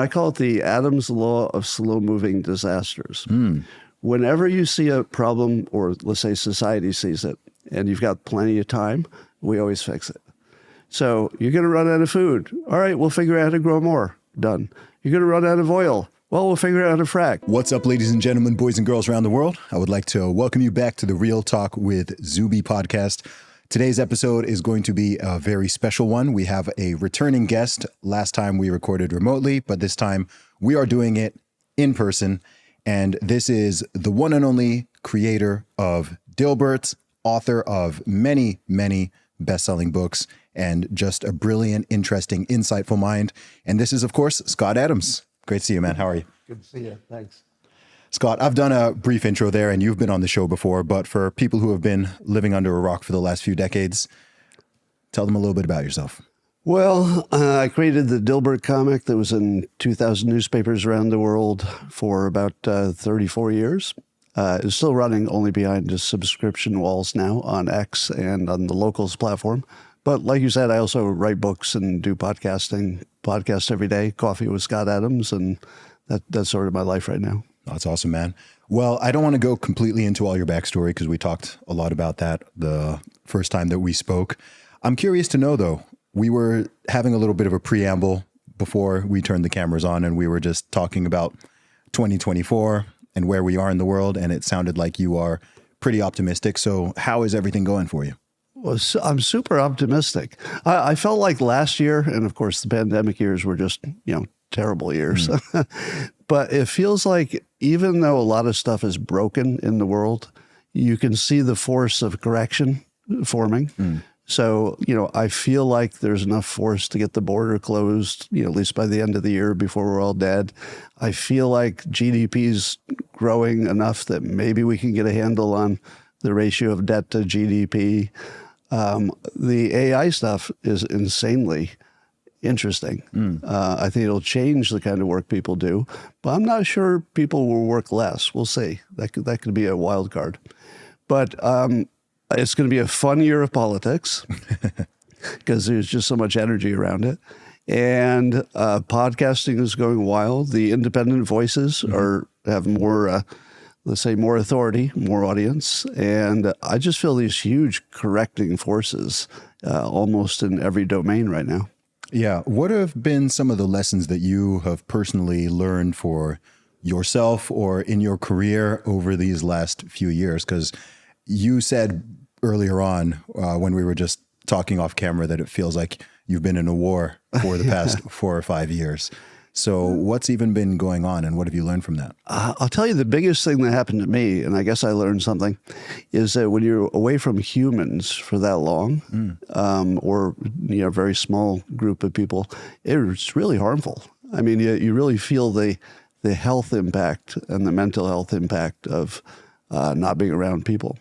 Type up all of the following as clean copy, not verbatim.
I call it the Adam's law of slow-moving disasters. Whenever you see a problem, or let's say society sees it, and you've got plenty of time, we always fix it. So you're going to run out of food. All right, we'll figure out how to grow more. Done. You're going to run out of oil. Well, we'll figure out how to frack. What's up, ladies and gentlemen, boys and girls around the world? I would like to welcome you back to the Real Talk with Zuby podcast. Today's episode is going to be a very special one. We have a returning guest. Last time we recorded remotely, but this time we are doing it in person. And this is the one and only creator of Dilbert, author of many, many best-selling books, and just a brilliant, interesting, insightful mind. And this is, of course, Scott Adams. Great to see you, man. How are you? Good to see you. Thanks. Scott, I've done a brief intro there, and you've been on the show before, but for people who have been living under a rock for the last few decades, tell them a little bit about yourself. Well, I created the Dilbert comic that was in 2,000 newspapers around the world for about 34 years. It's still running, only behind just subscription walls now on X and on the Locals platform. But like you said, I also write books and do podcasting, podcast every day, Coffee with Scott Adams, and that's sort of my life right now. That's awesome, man. Well, I don't want to go completely into all your backstory because we talked a lot about that the first time that we spoke. I'm curious to know, though, we were having a little bit of a preamble before we turned the cameras on, and we were just talking about 2024 and where we are in the world, and it sounded like you are pretty optimistic. So how is everything going for you? Well, I'm super optimistic. I felt like last year, and of course the pandemic years were just, terrible years. But it feels like even though a lot of stuff is broken in the world, you can see the force of correction forming. So, I feel like there's enough force to get the border closed, at least by the end of the year before we're all dead. I feel like GDP's growing enough that maybe we can get a handle on the ratio of debt to GDP. The AI stuff is insanely interesting. I think it'll change the kind of work people do, but I'm not sure people will work less. We'll see. That could be a wild card. But it's going to be a fun year of politics because there's just so much energy around it. And podcasting is going wild. The independent voices have more, let's say, more authority, more audience. And I just feel these huge correcting forces almost in every domain right now. Yeah. What have been some of the lessons that you have personally learned for yourself or in your career over these last few years? Because you said earlier on when we were just talking off camera that it feels like you've been in a war for the past 4 or 5 years. So what's even been going on and what have you learned from that? I'll tell you the biggest thing that happened to me, and I guess I learned something, is that when you're away from humans for that long, or a very small group of people, it's really harmful. I mean, you really feel the health impact and the mental health impact of not being around people.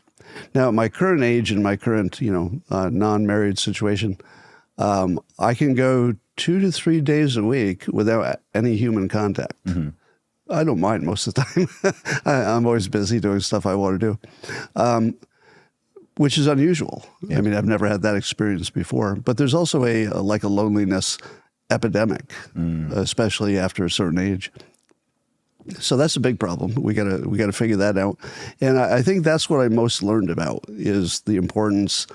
Now, at my current age and my current, non-married situation, I can go 2 to 3 days a week without any human contact. I don't mind most of the time. I'm always busy doing stuff I want to do, which is unusual. Yeah. I mean, I've never had that experience before. But there's also a loneliness epidemic, especially after a certain age. So that's a big problem. We gotta figure that out. And I think that's what I most learned about is the importance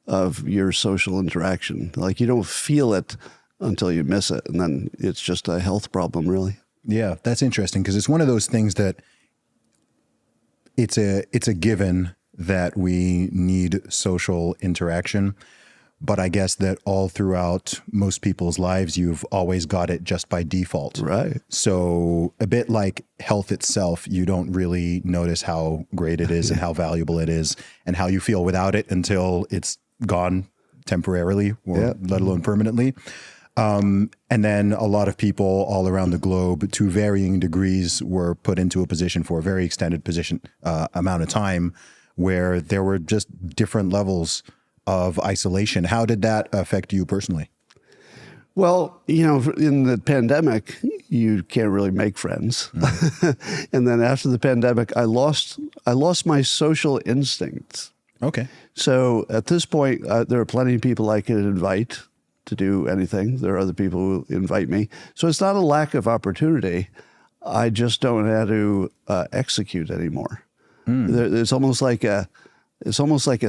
of your social interaction. Like you don't feel it until you miss it. And then it's just a health problem, really. Yeah, that's interesting because it's one of those things that it's a given that we need social interaction. But I guess that all throughout most people's lives, you've always got it just by default. Right. So a bit like health itself, you don't really notice how great it is and how valuable it is and how you feel without it until it's gone temporarily or let alone permanently. And then a lot of people all around the globe to varying degrees were put into a position for a very extended amount of time where there were just different levels of isolation. How did that affect you personally? Well, in the pandemic, you can't really make friends. And then after the pandemic, I lost my social instincts. Okay. So at this point, there are plenty of people I could invite to do anything. There are other people who invite me. So it's not a lack of opportunity. I just don't know how to execute anymore. It's almost like a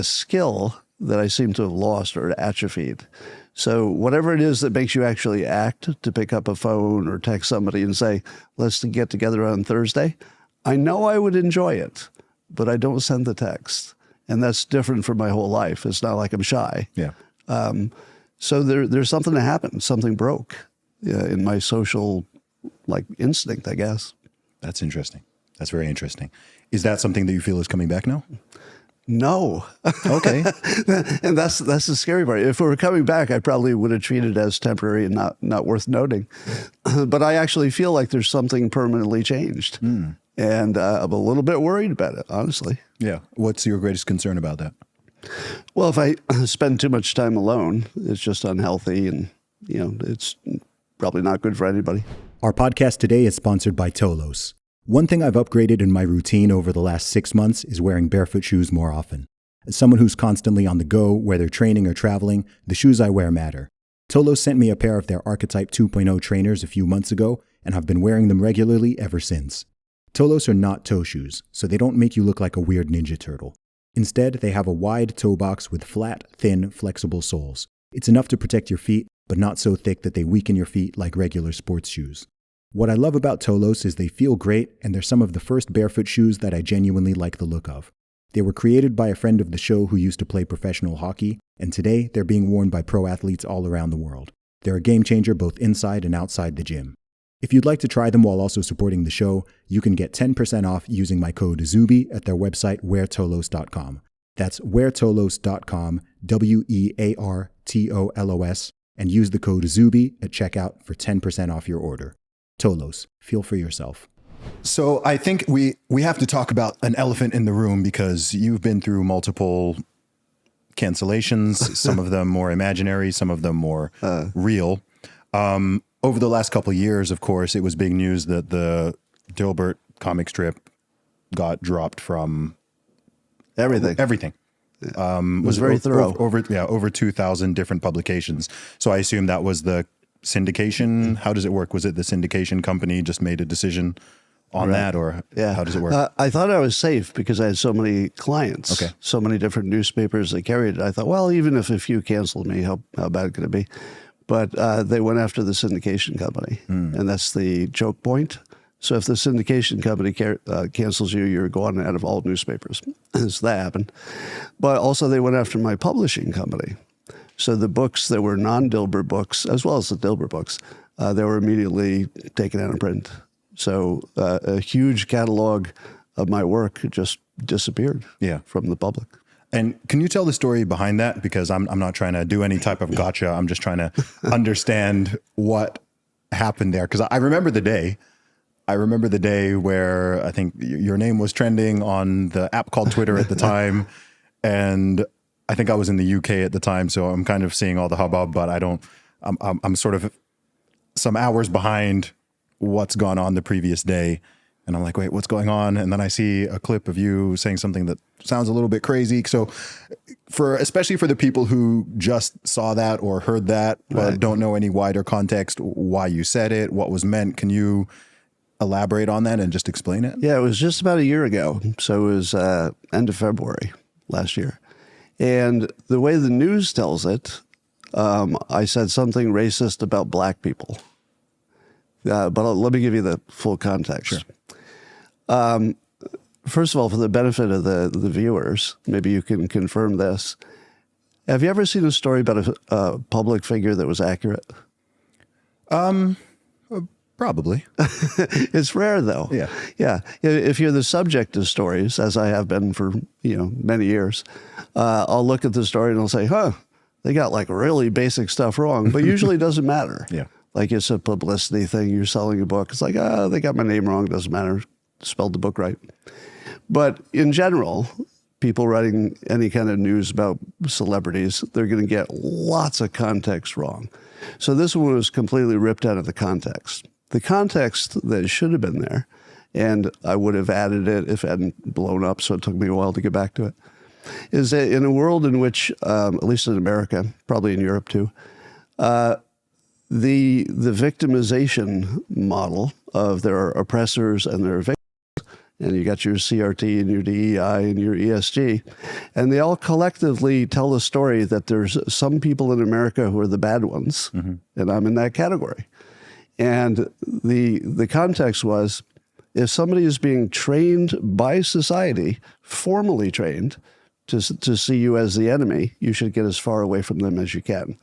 skill that I seem to have lost or atrophied. So whatever it is that makes you actually act, to pick up a phone or text somebody and say, let's get together on Thursday, I know I would enjoy it, but I don't send the text. And that's different from my whole life. It's not like I'm shy. Yeah. So there's something that happened. Something broke in my social instinct, I guess. That's interesting. That's very interesting. Is that something that you feel is coming back now? No. Okay. And that's the scary part. If it were coming back, I probably would have treated it as temporary and not worth noting. But I actually feel like there's something permanently changed. And I'm a little bit worried about it, honestly. Yeah. What's your greatest concern about that? Well, if I spend too much time alone, it's just unhealthy and, it's probably not good for anybody. Our podcast today is sponsored by Tolos. One thing I've upgraded in my routine over the last 6 months is wearing barefoot shoes more often. As someone who's constantly on the go, whether training or traveling, the shoes I wear matter. Tolos sent me a pair of their Archetype 2.0 trainers a few months ago, and I've been wearing them regularly ever since. Tolos are not toe shoes, so they don't make you look like a weird Ninja Turtle. Instead, they have a wide toe box with flat, thin, flexible soles. It's enough to protect your feet, but not so thick that they weaken your feet like regular sports shoes. What I love about Tolos is they feel great, and they're some of the first barefoot shoes that I genuinely like the look of. They were created by a friend of the show who used to play professional hockey, and today they're being worn by pro athletes all around the world. They're a game changer both inside and outside the gym. If you'd like to try them while also supporting the show, you can get 10% off using my code Zuby at their website weartolos.com. That's weartolos.com, WEARTOLOS, and use the code Zuby at checkout for 10% off your order. Tolos, feel for yourself. So I think we have to talk about an elephant in the room because you've been through multiple cancellations, some of them more imaginary, some of them more real. Over the last couple of years, of course, it was big news that the Dilbert comic strip got dropped from everything. It was very thorough. Over 2,000 different publications. So I assume that was the syndication. How does it work? Was it the syndication company just made a decision on that, or how does it work? I thought I was safe because I had so many clients, so many different newspapers that carried it. I thought, well, even if a few canceled me, how bad could it be? But they went after the syndication company, and that's the choke point. So if the syndication company cancels you, you're gone out of all newspapers. So that happened. But also they went after my publishing company. So the books that were non-Dilbert books, as well as the Dilbert books, they were immediately taken out of print. So a huge catalog of my work just disappeared from the public. And can you tell the story behind that? Because I'm not trying to do any type of gotcha. I'm just trying to understand what happened there. Because I remember the day. I remember the day where I think your name was trending on the app called Twitter at the time. And I think I was in the UK at the time. So I'm kind of seeing all the hubbub, but I'm sort of some hours behind what's gone on the previous day. And I'm like, wait, what's going on? And then I see a clip of you saying something that sounds a little bit crazy. So especially for the people who just saw that or heard that, but don't know any wider context, why you said it, what was meant, can you elaborate on that and just explain it? Yeah, it was just about a year ago. So it was end of February last year. And the way the news tells it, I said something racist about black people. But let me give you the full context. Sure. First of all, for the benefit of the viewers, maybe you can confirm this. Have you ever seen a story about a public figure that was accurate? Probably. It's rare, though. Yeah. If you're the subject of stories, as I have been for many years, I'll look at the story and I'll say, they got like really basic stuff wrong, but usually it doesn't matter. Yeah. Like it's a publicity thing. You're selling a book. It's like, they got my name wrong. Doesn't matter. Spelled the book right. But in general, people writing any kind of news about celebrities, they're going to get lots of context wrong. So this one was completely ripped out of the context. The context that should have been there, and I would have added it if it hadn't blown up, so it took me a while to get back to it, is that in a world in which, at least in America, probably in Europe too, The victimization model of there are oppressors and there are victims, and you got your CRT and your DEI and your ESG, and they all collectively tell the story that there's some people in America who are the bad ones, and I'm in that category. And the context was, if somebody is being trained by society, formally trained, to see you as the enemy, you should get as far away from them as you can.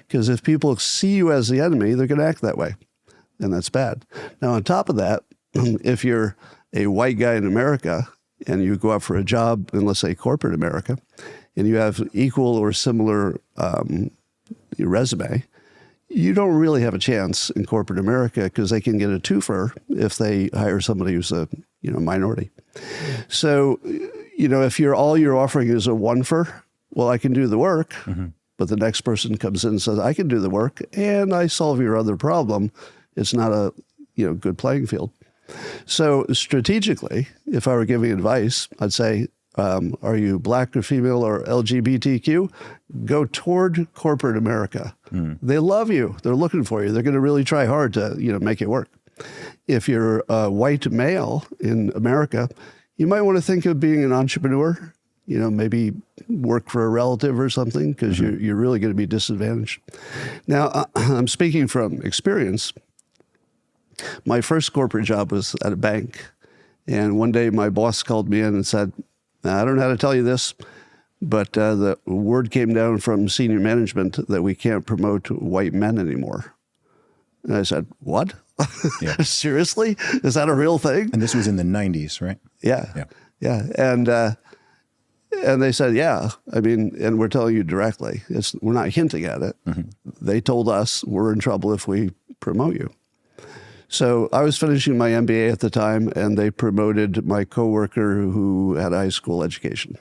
Because if people see you as the enemy, they're going to act that way, and that's bad. Now, on top of that, if you're a white guy in America and you go out for a job in, let's say, corporate America, and you have equal or similar resume, you don't really have a chance in corporate America because they can get a twofer if they hire somebody who's a minority. So, if all you're offering is a one-fer, well, I can do the work, but the next person comes in and says, I can do the work and I solve your other problem. It's not a good playing field. So strategically, if I were giving advice, I'd say, are you black or female or LGBTQ? Go toward corporate America. They love you. They're looking for you. They're going to really try hard to make it work. If you're a white male in America, you might want to think of being an entrepreneur, maybe work for a relative or something, because you're really going to be disadvantaged. Now, I'm speaking from experience. My first corporate job was at a bank. And one day my boss called me in and said, I don't know how to tell you this, but the word came down from senior management that we can't promote white men anymore. And I said, what? Yeah. Seriously? Is that a real thing? And this was in the 90s, right? Yeah. And they said, yeah. I mean, and we're telling you directly. We're not hinting at it. They told us we're in trouble if we promote you. So I was finishing my MBA at the time, and they promoted my coworker who had a high school education.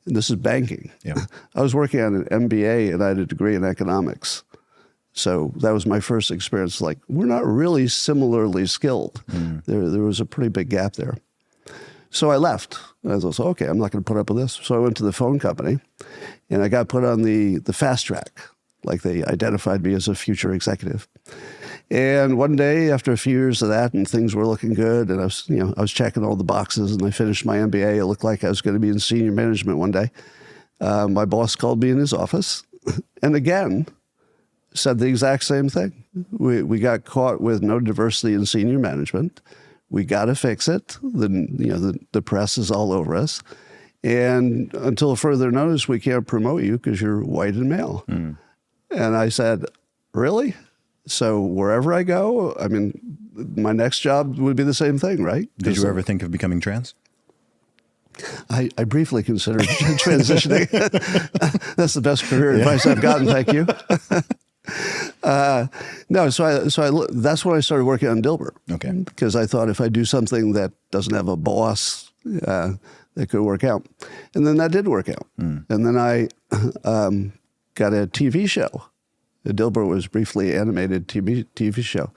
And this is banking. Yeah. I was working on an MBA, and I had a degree in economics. So that was my first experience. Like, we're not really similarly skilled. There was a pretty big gap there. So I left. I was like, okay, I'm not going to put up with this. So I went to the phone company, and I got put on the fast track. Like, they identified me as a future executive. And one day, after a few years of that, and things were looking good, and I was checking all the boxes, and I finished my MBA. It looked like I was going to be in senior management one day. My boss called me in his office, and again said the exact same thing. We got caught with no diversity in senior management. We got to fix it. The press is all over us, and until further notice, we can't promote you because you're white and male. And I said, really? So wherever I go, I mean, my next job would be the same thing, right? Did you ever think of becoming trans? I briefly considered transitioning. That's the best career advice I've gotten. Thank you. No, so that's when I started working on Dilbert. Okay. Because I thought if I do something that doesn't have a boss, that could work out. And then that did work out. And then I got a TV show. Dilbert was briefly animated TV show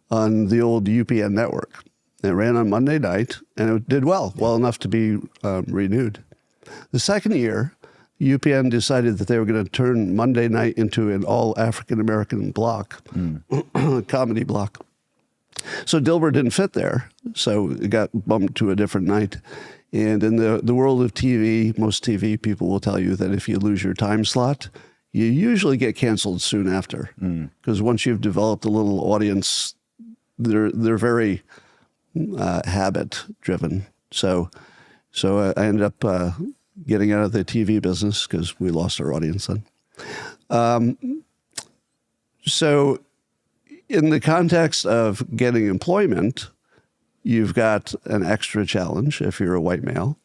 on the old UPN network. It ran on Monday night, and it did well enough to be renewed. The second year, UPN decided that they were going to turn Monday night into an all African-American block, comedy block. So Dilbert didn't fit there, so it got bumped to a different night. And in the world of TV, most TV people will tell you that if you lose your time slot, you usually get canceled soon after, because once you've developed a little audience, they're very habit-driven. So I ended up getting out of the TV business because we lost our audience then. So in the context of getting employment, you've got an extra challenge if you're a white male.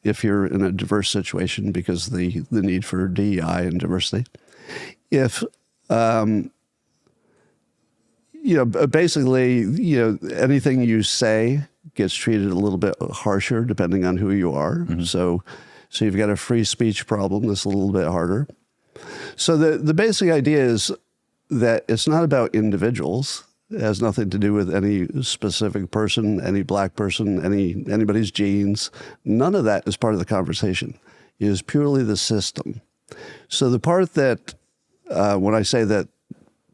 If you're in a diverse situation because the need for DEI and diversity. If, basically, anything you say gets treated a little bit harsher depending on who you are. So you've got a free speech problem that's a little bit harder. So the basic idea is that it's not about individuals. It has nothing to do with any specific person, any black person, anybody's genes. None of that is part of the conversation. It is purely the system. So the part that, when I say that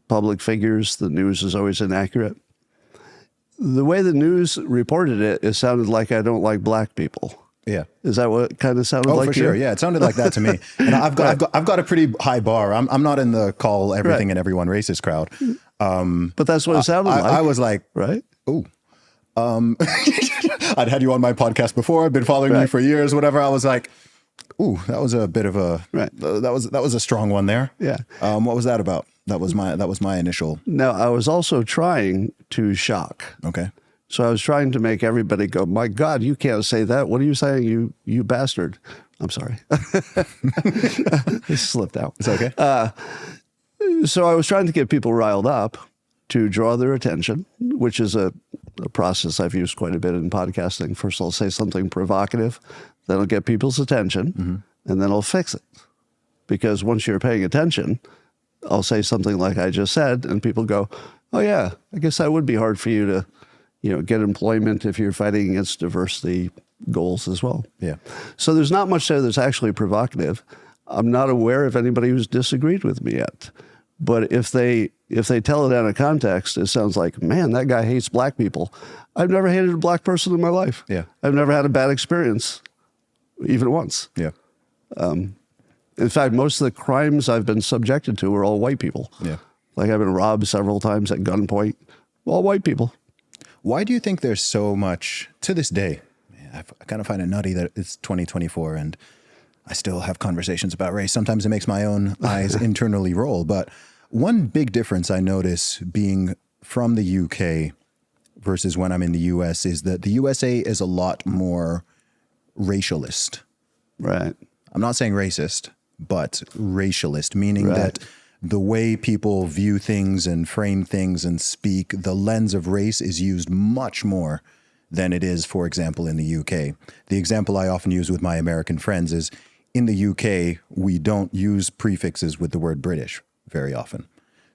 public figures, the news is always inaccurate. The way the news reported it, it sounded like I don't like black people. Yeah. Is that what it kind of sounded like? Oh, for sure. Yeah, it sounded like that to me. And I've got a pretty high bar. I'm not in the call everything and everyone racist crowd. But that's what it sounded like. I was like, right? Oh, I'd had you on my podcast before. I'd been following you for years, whatever. I was like, ooh, that was a bit of a, that was a strong one there. Yeah. What was that about? That was my initial. No, I was also trying to shock. Okay. So I was trying to make everybody go, my God, you can't say that. What are you saying, you bastard? I'm sorry. It slipped out. It's okay. So I was trying to get people riled up to draw their attention, which is a process I've used quite a bit in podcasting. First, I'll say something provocative, then I'll get people's attention, and then I'll fix it. Because once you're paying attention, I'll say something like I just said, and people go, oh yeah, I guess that would be hard for you to, get employment if you're fighting against diversity goals as well. Yeah. So there's not much there that's actually provocative. I'm not aware of anybody who's disagreed with me yet. But if they tell it out of context, it sounds like, man, that guy hates black people. I've never hated a black person in my life. Yeah. I've never had a bad experience, even once. Yeah. In fact, most of the crimes I've been subjected to are all white people. Yeah. Like I've been robbed several times at gunpoint. All white people. Why do you think there's so much, to this day, I kind of find it nutty that it's 2024 and I still have conversations about race. Sometimes it makes my own eyes internally roll. But one big difference I notice being from the UK versus when I'm in the US is that the USA is a lot more racialist. Right. I'm not saying racist, but racialist, meaning that the way people view things and frame things and speak, the lens of race is used much more than it is, for example, in the UK. The example I often use with my American friends is in the UK, we don't use prefixes with the word British very often.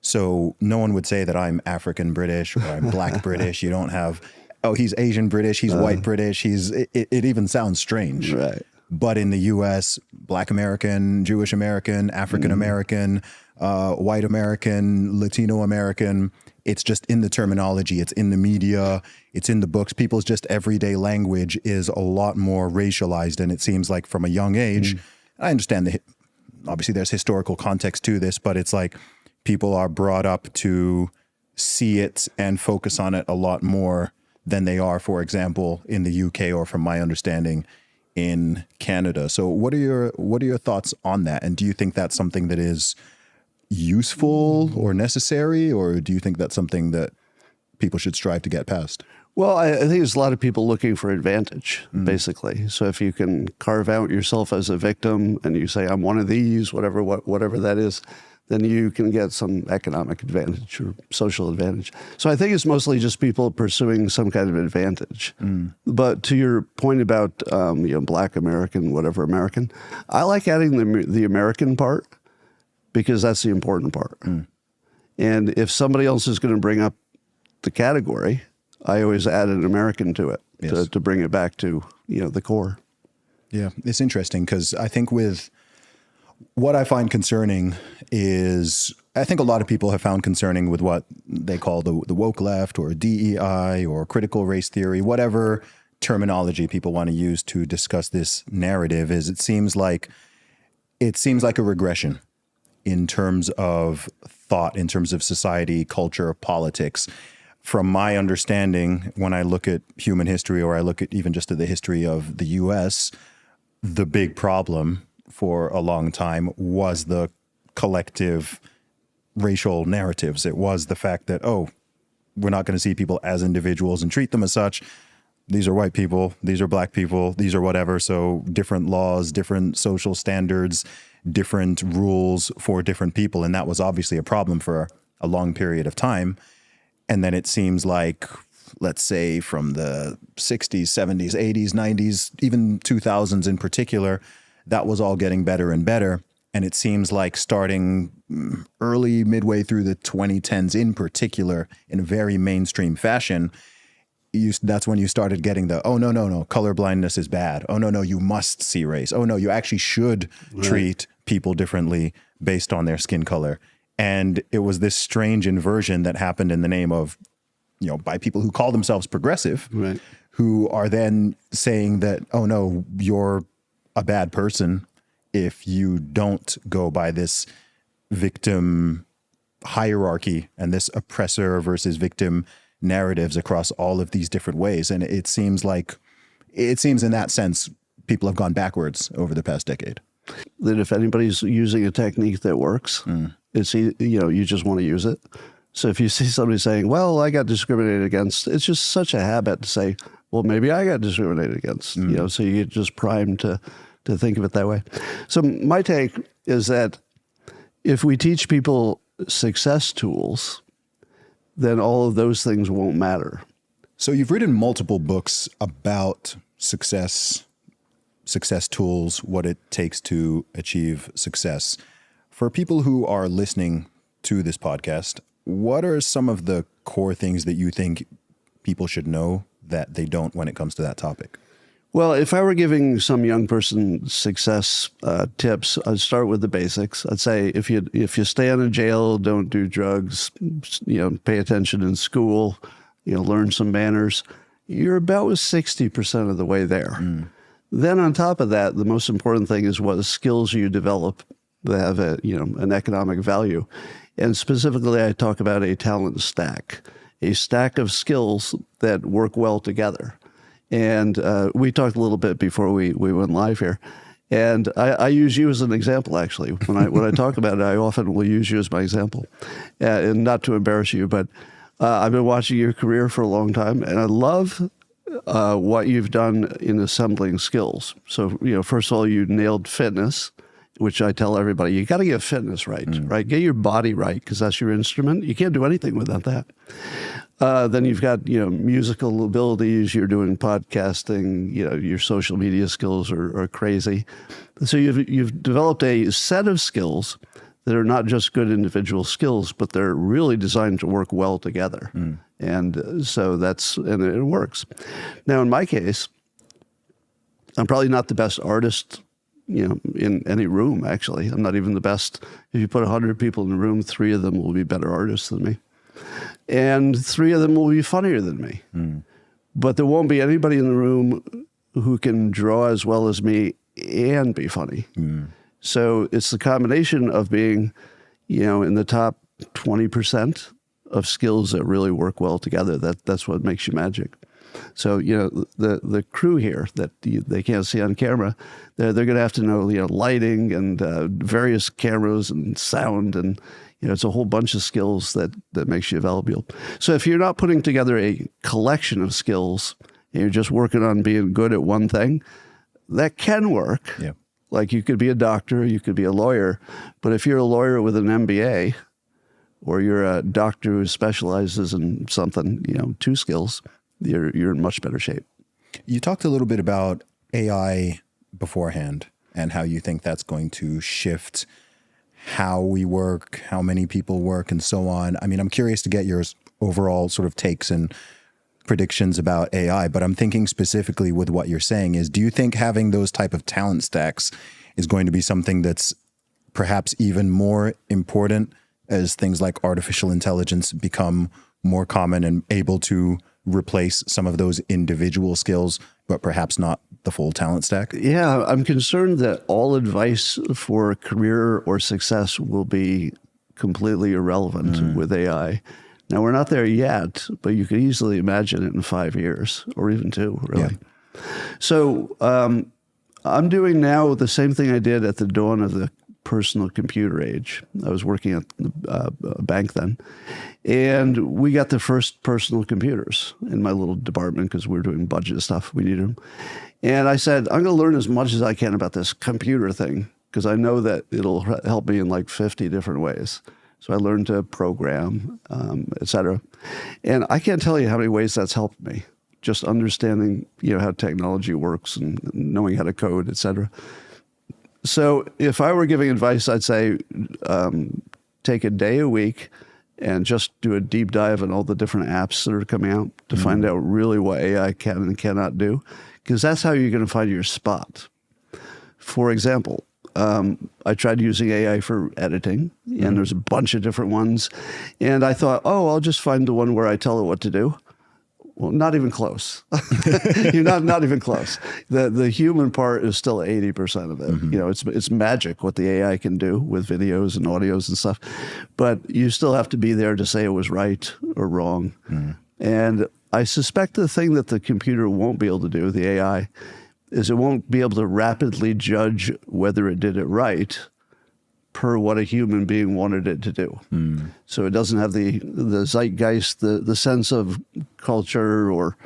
So no one would say that I'm African British or I'm black British. You don't have, oh, he's Asian British, he's white British. It even sounds strange. Right. But in the US, Black American, Jewish American, African American, white American, Latino American, it's just in the terminology, it's in the media, it's in the books. People's just everyday language is a lot more racialized. And it seems like from a young age, I understand obviously there's historical context to this, but it's like people are brought up to see it and focus on it a lot more than they are, for example, in the UK or from my understanding in Canada. So what are your thoughts on that? And do you think that's something that is useful or necessary, or do you think that's something that people should strive to get past? Well, I think there's a lot of people looking for advantage, basically. So if you can carve out yourself as a victim and you say, I'm one of these, whatever that is, then you can get some economic advantage or social advantage. So I think it's mostly just people pursuing some kind of advantage. But to your point about Black American, whatever American, I like adding the American part because that's the important part. And if somebody else is going to bring up the category, I always add an American to it to bring it back to the core. Yeah, it's interesting because I think with what I find concerning is, I think a lot of people have found concerning with what they call the woke left or DEI or critical race theory, whatever terminology people want to use to discuss this narrative, is it seems like a regression in terms of thought, in terms of society, culture, politics. From my understanding, when I look at human history or I look at even just at the history of the US, the big problem for a long time was the collective racial narratives. It was the fact that, oh, we're not going to see people as individuals and treat them as such. These are white people, these are black people, these are whatever. So different laws, different social standards, different rules for different people. And that was obviously a problem for a long period of time. And then it seems like, let's say from the 60s, 70s, 80s, 90s, even 2000s in particular, that was all getting better and better. And it seems like starting midway through the 2010s in particular, in a very mainstream fashion, that's when you started getting the, oh, no, color blindness is bad. Oh, no, you must see race. Oh, no, you actually should treat people differently based on their skin color. And it was this strange inversion that happened in the name of, by people who call themselves progressive, Right. who are then saying that, oh no, you're a bad person if you don't go by this victim hierarchy and this oppressor versus victim narratives across all of these different ways. And it seems in that sense, people have gone backwards over the past decade. That if anybody's using a technique that works, it's, you just want to use it. So if you see somebody saying, well, I got discriminated against, it's just such a habit to say, well, maybe I got discriminated against, so you get just primed to think of it that way. So my take is that if we teach people success tools, then all of those things won't matter. So you've written multiple books about success tools, what it takes to achieve success. For people who are listening to this podcast, what are some of the core things that you think people should know that they don't when it comes to that topic? Well, if I were giving some young person success tips, I'd start with the basics. I'd say if you stay out of jail, don't do drugs, pay attention in school, learn some manners, you're about 60% of the way there. Then on top of that, the most important thing is what skills you develop that have an economic value. And specifically, I talk about a talent stack, a stack of skills that work well together. And we talked a little bit before we went live here. And I use you as an example, actually. When I talk about it, I often will use you as my example. And not to embarrass you, but I've been watching your career for a long time, and I love what you've done in assembling skills. So, first of all, you nailed fitness, which I tell everybody, you got to get fitness right, right? Get your body right, because that's your instrument. You can't do anything without that. Then you've got, musical abilities, you're doing podcasting, your social media skills are crazy. So you've developed a set of skills that are not just good individual skills, but they're really designed to work well together. And so and it works. Now, in my case, I'm probably not the best artist, in any room, actually. I'm not even the best. If you put 100 people in a room, 3 of them will be better artists than me. And 3 of them will be funnier than me. But there won't be anybody in the room who can draw as well as me and be funny. So it's the combination of being, in the top 20% of skills that really work well together. That's what makes you magic. So, the crew here that they can't see on camera, they're going to have to know, lighting and various cameras and sound, and, it's a whole bunch of skills that makes you valuable. So if you're not putting together a collection of skills and you're just working on being good at one thing, that can work. Yeah. Like you could be a doctor, you could be a lawyer, but if you're a lawyer with an MBA, or you're a doctor who specializes in something, 2 skills, you're in much better shape. You talked a little bit about AI beforehand and how you think that's going to shift how we work, how many people work, and so on. I mean, I'm curious to get your overall sort of takes and predictions about AI, but I'm thinking specifically with what you're saying is, do you think having those type of talent stacks is going to be something that's perhaps even more important as things like artificial intelligence become more common and able to replace some of those individual skills, but perhaps not the full talent stack? Yeah, I'm concerned that all advice for career or success will be completely irrelevant with AI. Now, we're not there yet, but you could easily imagine it in 5 years or even 2, really. Yeah. So I'm doing now the same thing I did at the dawn of the personal computer age. I was working at a bank then, and we got the first personal computers in my little department because we were doing budget stuff. We needed them. And I said, I'm going to learn as much as I can about this computer thing because I know that it'll help me in like 50 different ways. So I learned to program, et cetera. And I can't tell you how many ways that's helped me, just understanding, how technology works and knowing how to code, et cetera. So if I were giving advice, I'd say take a day a week and just do a deep dive on all the different apps that are coming out to find out really what AI can and cannot do, because that's how you're going to find your spot. For example, I tried using AI for editing, and there's a bunch of different ones. And I thought, I'll just find the one where I tell it what to do. Well, not even close. You're not even close. The human part is still 80% of it. It's magic what the AI can do with videos and audios and stuff, but you still have to be there to say it was right or wrong. And I suspect the thing that the computer won't be able to do, the AI, is it won't be able to rapidly judge whether it did it right per what a human being wanted it to do. So it doesn't have the zeitgeist, the sense of culture or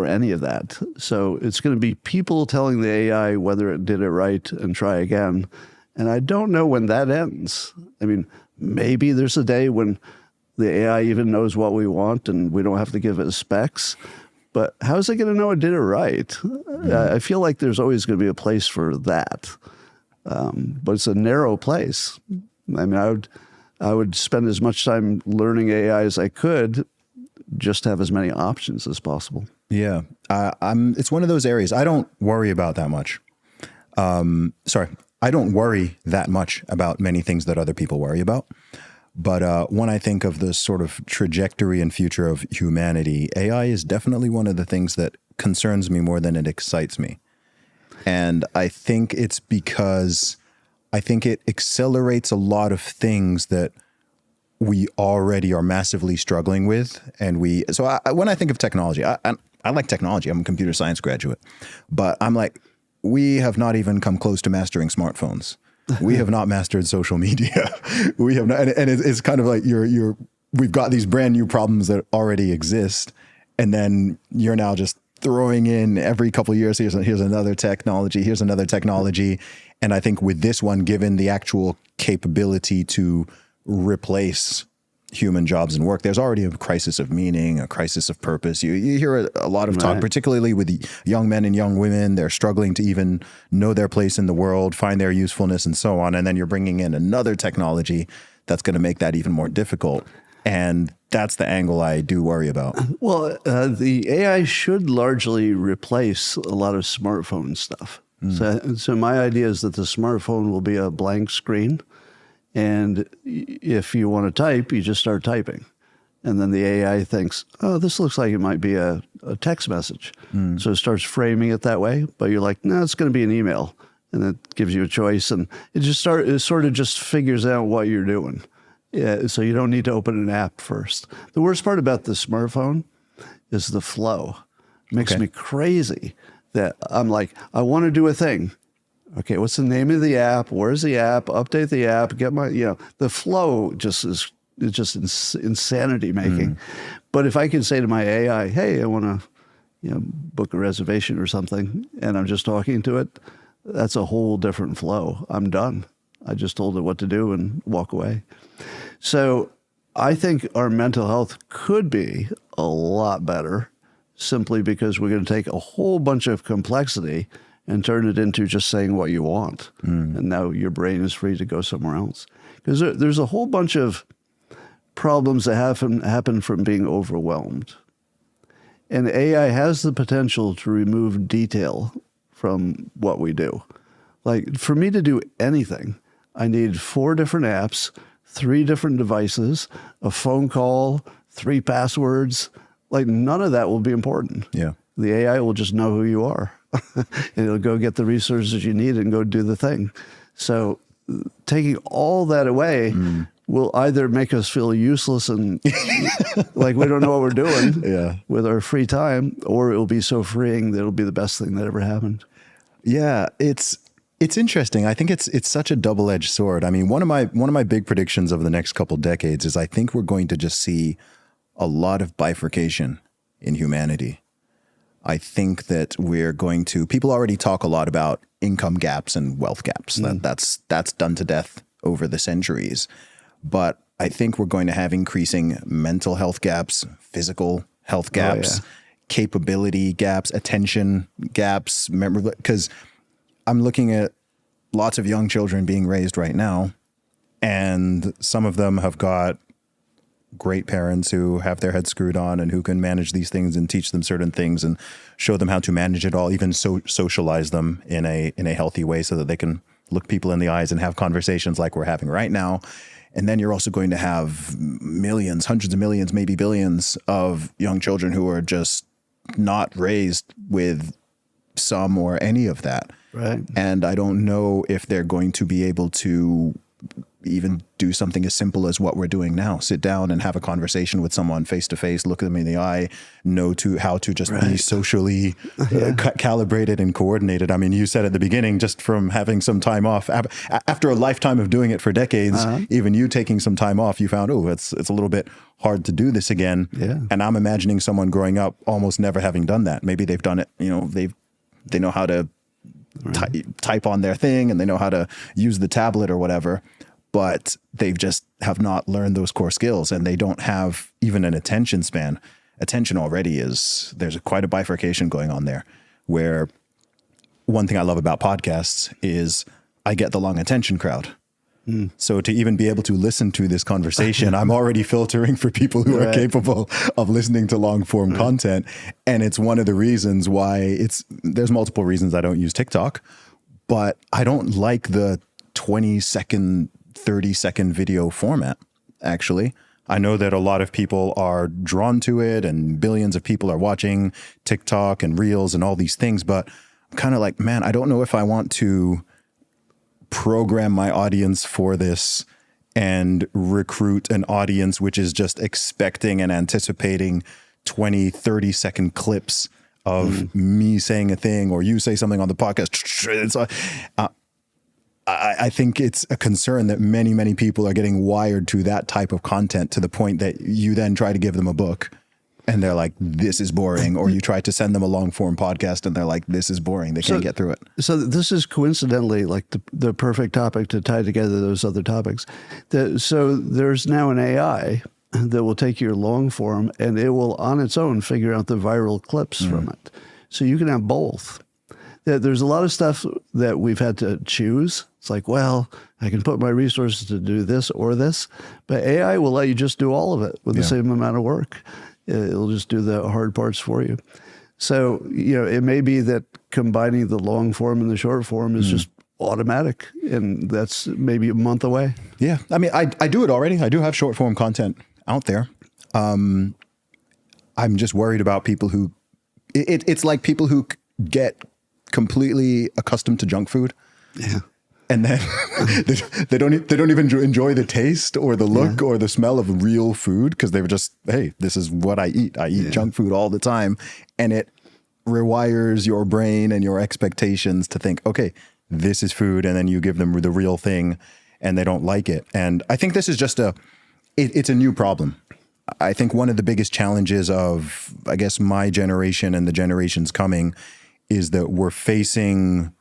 any of that. So it's going to be people telling the AI whether it did it right and try again. And I don't know when that ends. I mean, maybe there's a day when the AI even knows what we want and we don't have to give it specs. But how is it going to know it did it right? I feel like there's always going to be a place for that. But it's a narrow place. I mean, I would spend as much time learning AI as I could, just to have as many options as possible. Yeah, it's one of those areas I don't worry about that much. I don't worry that much about many things that other people worry about. But when I think of the sort of trajectory and future of humanity, AI is definitely one of the things that concerns me more than it excites me. And I think it's because I think it accelerates a lot of things that we already are massively struggling with. And when I think of technology, I like technology. I'm a computer science graduate, but I'm like, we have not even come close to mastering smartphones. We have not mastered social media. We have not, and it's kind of like we've got these brand new problems that already exist, and then you're now just throwing in every couple of years, here's another technology. And I think with this one, given the actual capability to replace human jobs and work, there's already a crisis of meaning, a crisis of purpose. You hear a lot of talk, particularly with young men and young women. They're struggling to even know their place in the world, find their usefulness, and so on. And then you're bringing in another technology that's going to make that even more difficult. And that's the angle I do worry about. Well, the AI should largely replace a lot of smartphone stuff. So my idea is that the smartphone will be a blank screen. And if you want to type, you just start typing. And then the AI thinks, this looks like it might be a text message. So it starts framing it that way. But you're like, no, it's going to be an email. And it gives you a choice. And it sort of just figures out what you're doing. Yeah, so you don't need to open an app first. The worst part about the smartphone is the flow. It makes me crazy that I'm like, I want to do a thing. Okay, what's the name of the app? Where's the app? Update the app. Get my, the flow is just insanity making. But if I can say to my AI, hey, I want to, book a reservation or something, and I'm just talking to it, that's a whole different flow. I'm done. I just told it what to do and walk away. So I think our mental health could be a lot better simply because we're going to take a whole bunch of complexity and turn it into just saying what you want. And now your brain is free to go somewhere else. Because there's a whole bunch of problems that happen from being overwhelmed. And AI has the potential to remove detail from what we do. Like, for me to do anything, I need 4 different apps, 3 different devices, a phone call, 3 passwords. Like, none of that will be important. Yeah. The AI will just know who you are. And it'll go get the resources you need and go do the thing. So taking all that away will either make us feel useless and like we don't know what we're doing with our free time, or it'll be so freeing that it'll be the best thing that ever happened. Yeah, it's interesting. I think it's such a double-edged sword. I mean, one of my big predictions of the next couple decades is I think we're going to just see a lot of bifurcation in humanity. I think that people already talk a lot about income gaps and wealth gaps. That's done to death over the centuries. But I think we're going to have increasing mental health gaps, physical health gaps, capability gaps, attention gaps. Because I'm looking at lots of young children being raised right now, and some of them have got great parents who have their heads screwed on and who can manage these things and teach them certain things and show them how to manage it all, even socialize them in a healthy way so that they can look people in the eyes and have conversations like we're having right now. And then you're also going to have millions, hundreds of millions, maybe billions of young children who are just not raised with some or any of that. Right. And I don't know if they're going to be able to even do something as simple as what we're doing now. Sit down and have a conversation with someone face to face, look them in the eye, know how to just be socially calibrated and coordinated. I mean, you said at the beginning, just from having some time off, after a lifetime of doing it for decades, even you taking some time off, you found, it's a little bit hard to do this again. Yeah. And I'm imagining someone growing up almost never having done that. Maybe they've done it, they know how to type on their thing and they know how to use the tablet or whatever, but they've just have not learned those core skills and they don't have even an attention span. Attention already there's quite a bifurcation going on there, where one thing I love about podcasts is I get the long attention crowd. So to even be able to listen to this conversation, I'm already filtering for people who are capable of listening to long form content. And it's one of the reasons why there's multiple reasons I don't use TikTok, but I don't like the 20-second, 30-second video format, actually. I know that a lot of people are drawn to it and billions of people are watching TikTok and Reels and all these things, but I'm kind of like, man, I don't know if I want to program my audience for this and recruit an audience which is just expecting and anticipating 20, 30-second clips of me saying a thing or you say something on the podcast. I think it's a concern that many, many people are getting wired to that type of content to the point that you then try to give them a book and they're like, this is boring. Or you try to send them a long form podcast and they're like, this is boring. They can't get through it. So this is coincidentally like the perfect topic to tie together those other topics. So there's now an AI that will take your long form and it will on its own figure out the viral clips from it. So you can have both. There's a lot of stuff that we've had to choose. It's like, well, I can put my resources to do this or this, but AI will let you just do all of it with the same amount of work. It'll just do the hard parts for you. So, it may be that combining the long form and the short form is just automatic, and that's maybe a month away. Yeah. I mean, I do it already. I do have short form content out there. I'm just worried about people who, it's like people who get completely accustomed to junk food. Yeah. And then they don't even enjoy the taste or the look or the smell of real food because they were just, hey, this is what I eat. I eat junk food all the time. And it rewires your brain and your expectations to think, okay, this is food. And then you give them the real thing and they don't like it. And I think this is just it's a new problem. I think one of the biggest challenges of, I guess, my generation and the generations coming is that we're facing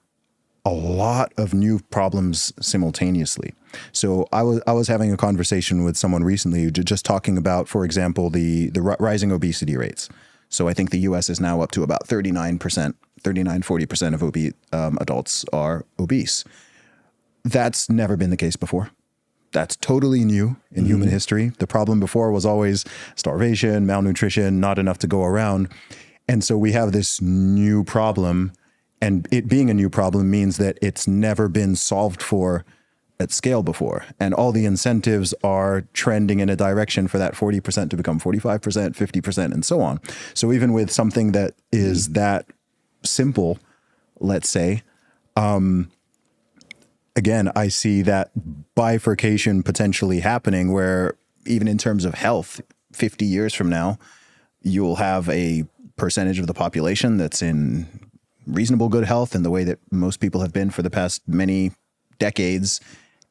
a lot of new problems simultaneously. So I was having a conversation with someone recently just talking about, for example, the rising obesity rates. So I think the US is now up to about 39%, 40% of adults are obese. That's never been the case before. That's totally new in human history. The problem before was always starvation, malnutrition, not enough to go around. And so we have this new problem. And it being a new problem means that it's never been solved for at scale before. And all the incentives are trending in a direction for that 40% to become 45%, 50%, and so on. So even with something that is that simple, let's say, again, I see that bifurcation potentially happening where even in terms of health, 50 years from now, you'll have a percentage of the population that's in reasonable good health in the way that most people have been for the past many decades,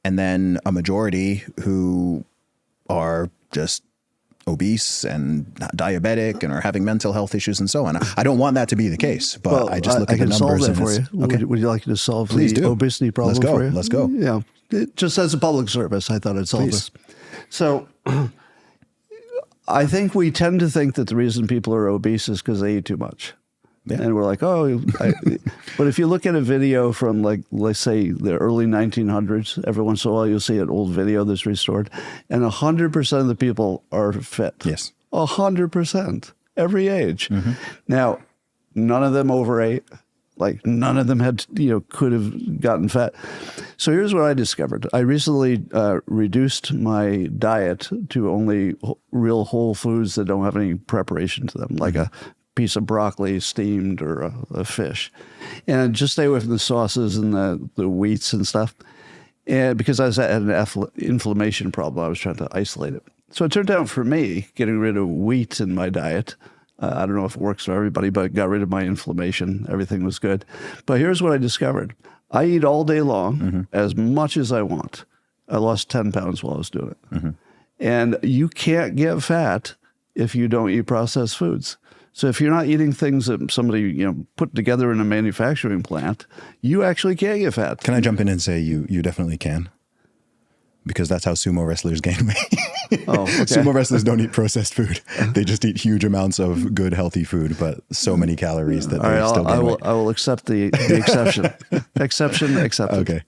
and then a majority who are just obese and diabetic and are having mental health issues and so on. I don't want that to be the case, but I just look at the numbers and for you. Okay. Would you like me to solve Please the do. obesity problem for you? Let's go. Yeah. Just as a public service, I thought I'd solve this. So I think we tend to think that the reason people are obese is because they eat too much. Yeah. And we're like, but if you look at a video from let's say the early 1900s, every once in a while you'll see an old video that's restored, and 100% of the people are fit. Yes. 100%, every age. Now, none of them overate. Like none of them had, could have gotten fat. So here's what I discovered. I recently reduced my diet to only real whole foods that don't have any preparation to them, like a piece of broccoli steamed or a fish. And just stay away from the sauces and the wheats and stuff. And because I had an inflammation problem, I was trying to isolate it. So it turned out for me, getting rid of wheat in my diet, I don't know if it works for everybody, but it got rid of my inflammation. Everything was good. But here's what I discovered. I eat all day long, as much as I want. I lost 10 pounds while I was doing it. And you can't get fat if you don't eat processed foods. So if you're not eating things that somebody put together in a manufacturing plant, you actually can't get fat. Can I jump in and say you definitely can? Because that's how sumo wrestlers gain weight. Oh, okay. Sumo wrestlers don't eat processed food. They just eat huge amounts of good, healthy food, but so many calories that they still gain weight. I will accept the exception. Exception accepted. Okay.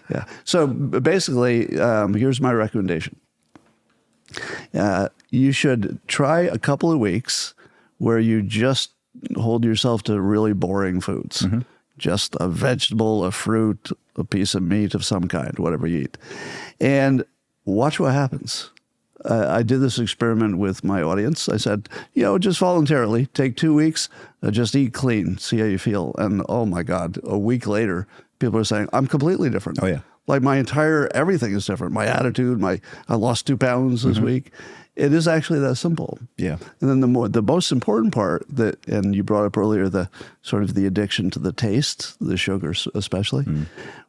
Yeah. So basically, here's my recommendation. You should try a couple of weeks where you just hold yourself to really boring foods. Just a vegetable, a fruit, a piece of meat of some kind, whatever you eat. And watch what happens. I did this experiment with my audience. I said, just voluntarily, take 2 weeks, just eat clean, see how you feel. And oh my God, a week later, people are saying, I'm completely different. Oh yeah. Like my entire, everything is different. My attitude, I lost 2 pounds this week. It is actually that simple. Yeah. And then the most important part and you brought up earlier, the sort of the addiction to the taste, the sugars especially.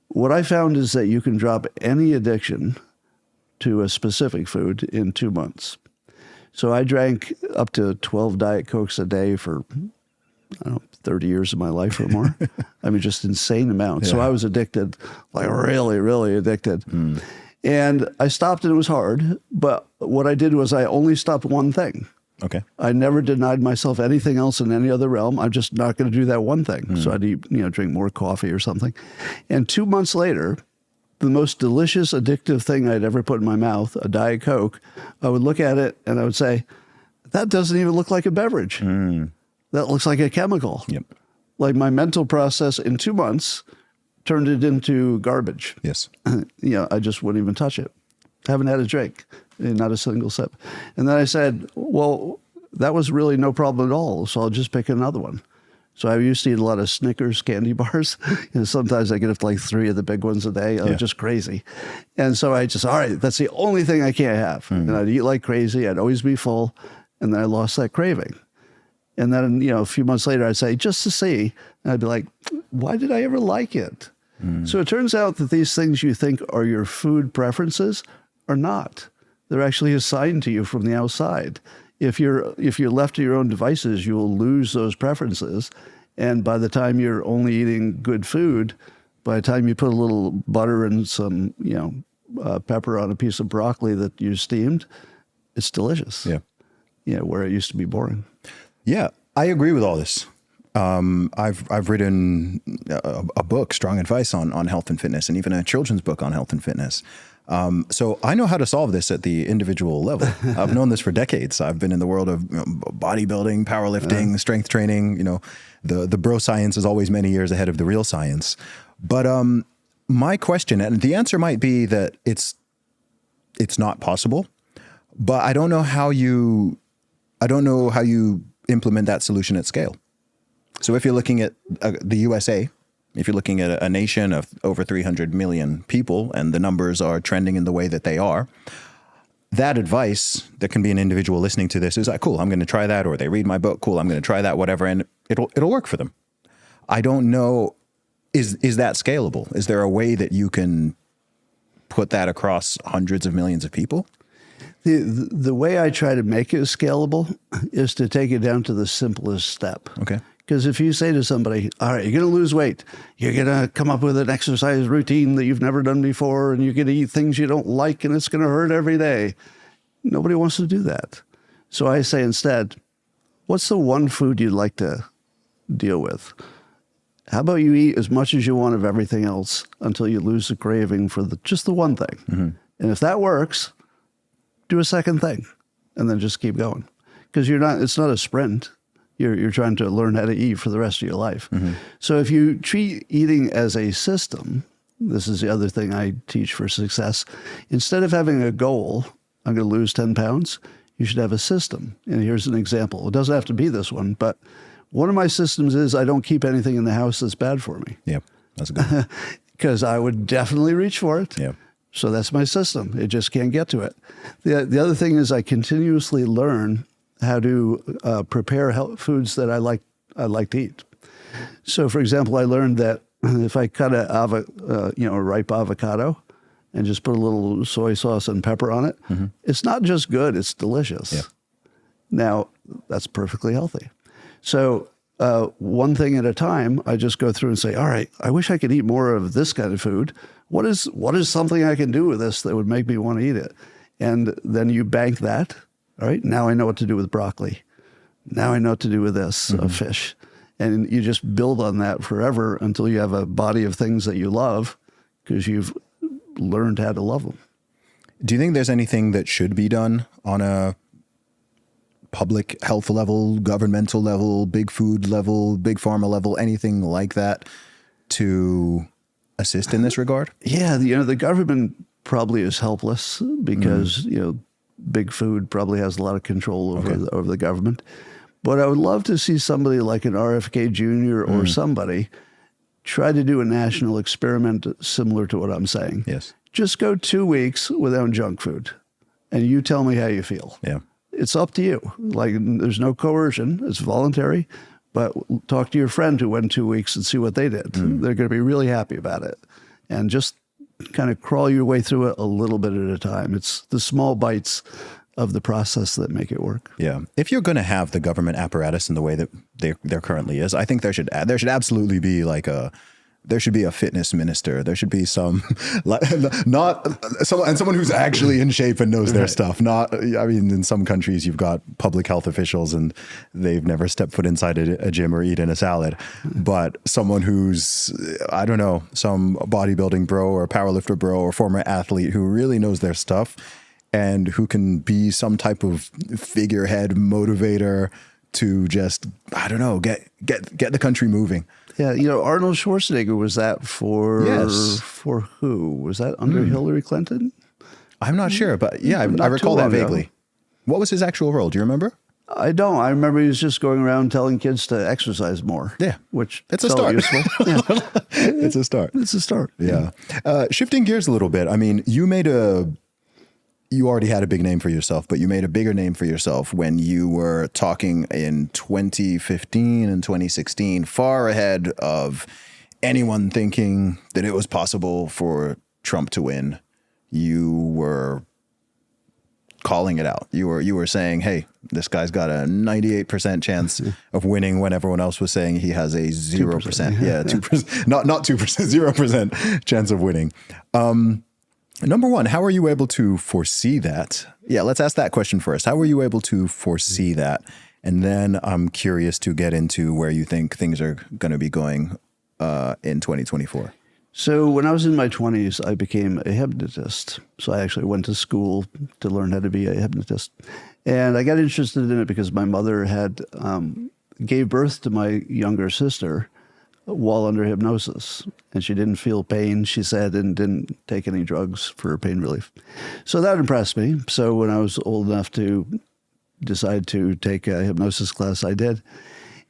What I found is that you can drop any addiction to a specific food in 2 months. So I drank up to 12 Diet Cokes a day for, 30 years of my life or more. I mean, just insane amounts. Yeah. So I was addicted, like really, really addicted. And I stopped and it was hard. But what I did was I only stopped one thing. Okay. I never denied myself anything else in any other realm. I'm just not going to do that one thing. So I'd eat, drink more coffee or something. And 2 months later, the most delicious, addictive thing I'd ever put in my mouth, a Diet Coke, I would look at it and I would say, that doesn't even look like a beverage. That looks like a chemical. Yep. Like my mental process in 2 months turned it into garbage. Yes. I just wouldn't even touch it. Haven't had a drink, not a single sip. And then I said, well, that was really no problem at all. So I'll just pick another one. So I used to eat a lot of Snickers candy bars. Sometimes I get up to like 3 of the big ones a day. I was just crazy. And so I just, all right, that's the only thing I can't have. And I'd eat like crazy. I'd always be full. And then I lost that craving. And then, a few months later, I'd say, just to see. And I'd be like, why did I ever like it? So it turns out that these things you think are your food preferences are not. They're actually assigned to you from the outside. If you're left to your own devices, you will lose those preferences. And by the time you're only eating good food, by the time you put a little butter and some, pepper on a piece of broccoli that you steamed, it's delicious. Yeah. Where it used to be boring. Yeah, I agree with all this. I've written a book, Strong Advice on health and fitness, and even a children's book on health and fitness. So I know how to solve this at the individual level. I've known this for decades. I've been in the world of bodybuilding, powerlifting, strength training. The bro science is always many years ahead of the real science. But my question, and the answer might be that it's not possible, but I don't know how you implement that solution at scale. So if you're looking at the USA, if you're looking at a nation of over 300 million people and the numbers are trending in the way that they are, that advice, that can be an individual listening to this, is like, cool, I'm going to try that, or they read my book, cool, I'm going to try that, whatever, and it'll work for them. I don't know, is that scalable? Is there a way that you can put that across hundreds of millions of people? The way I try to make it scalable is to take it down to the simplest step. Okay. Because if you say to somebody, all right, you're going to lose weight, you're going to come up with an exercise routine that you've never done before, and you're going to eat things you don't like, and it's going to hurt every day. Nobody wants to do that. So I say instead, what's the one food you'd like to deal with? How about you eat as much as you want of everything else until you lose the craving for just the one thing? And if that works, do a second thing, and then just keep going. Because it's not a sprint. You're trying to learn how to eat for the rest of your life. So if you treat eating as a system, this is the other thing I teach for success. Instead of having a goal, I'm going to lose 10 pounds, you should have a system. And here's an example. It doesn't have to be this one, but one of my systems is I don't keep anything in the house that's bad for me. Yep, that's a good one. Because I would definitely reach for it. Yep. So that's my system. It just can't get to it. The other thing is I continuously learn how to prepare foods that I like to eat. So, for example, I learned that if I cut a ripe avocado and just put a little soy sauce and pepper on it, it's not just good; it's delicious. Yeah. Now, that's perfectly healthy. So, one thing at a time, I just go through and say, all right, I wish I could eat more of this kind of food. What is something I can do with this that would make me want to eat it? And then you bank that. All right, now I know what to do with broccoli. Now I know what to do with this, fish. And you just build on that forever until you have a body of things that you love because you've learned how to love them. Do you think there's anything that should be done on a public health level, governmental level, big food level, big pharma level, anything like that to assist in this regard? Yeah, the government probably is helpless because, big food probably has a lot of control over the government. But I would love to see somebody like an RFK Jr. or somebody try to do a national experiment similar to what I'm saying. Yes. Just go 2 weeks without junk food and you tell me how you feel. Yeah. It's up to you. Like, there's no coercion. It's voluntary. But talk to your friend who went 2 weeks and see what they did. They're going to be really happy about it. And just kind of crawl your way through it a little bit at a time. It's the small bites of the process that make it work. Yeah. If you're going to have the government apparatus in the way that there currently is, I think there should absolutely be there should be a fitness minister. There should be someone who's actually in shape and knows their stuff. In some countries you've got public health officials and they've never stepped foot inside a gym or eaten a salad. But someone who's, I don't know, some bodybuilding bro or powerlifter bro or former athlete who really knows their stuff and who can be some type of figurehead motivator to just, I don't know, get the country moving. Yeah, Arnold Schwarzenegger was that for who? Was that under Hillary Clinton? I'm not sure, but yeah, I recall that vaguely. Ago. What was his actual role? Do you remember? I don't. I remember he was just going around telling kids to exercise more. Yeah. Which it's a start. Useful. Yeah. It's a start. It's a start. Yeah. Shifting gears a little bit. I mean, you already had a big name for yourself, but you made a bigger name for yourself when you were talking in 2015 and 2016, far ahead of anyone thinking that it was possible for Trump to win. You were calling it out. You were saying, hey, this guy's got a 98% chance of winning when everyone else was saying he has a 0%. Yeah, 2%, not 2%, 0% chance of winning. Number one, how are you able to foresee that? Yeah, let's ask that question first. How were you able to foresee that? And then I'm curious to get into where you think things are going to be going in 2024. So when I was in my 20s, I became a hypnotist. So I actually went to school to learn how to be a hypnotist. And I got interested in it because my mother had gave birth to my younger sister while under hypnosis. And she didn't feel pain, she said, and didn't take any drugs for pain relief. So that impressed me. So when I was old enough to decide to take a hypnosis class, I did.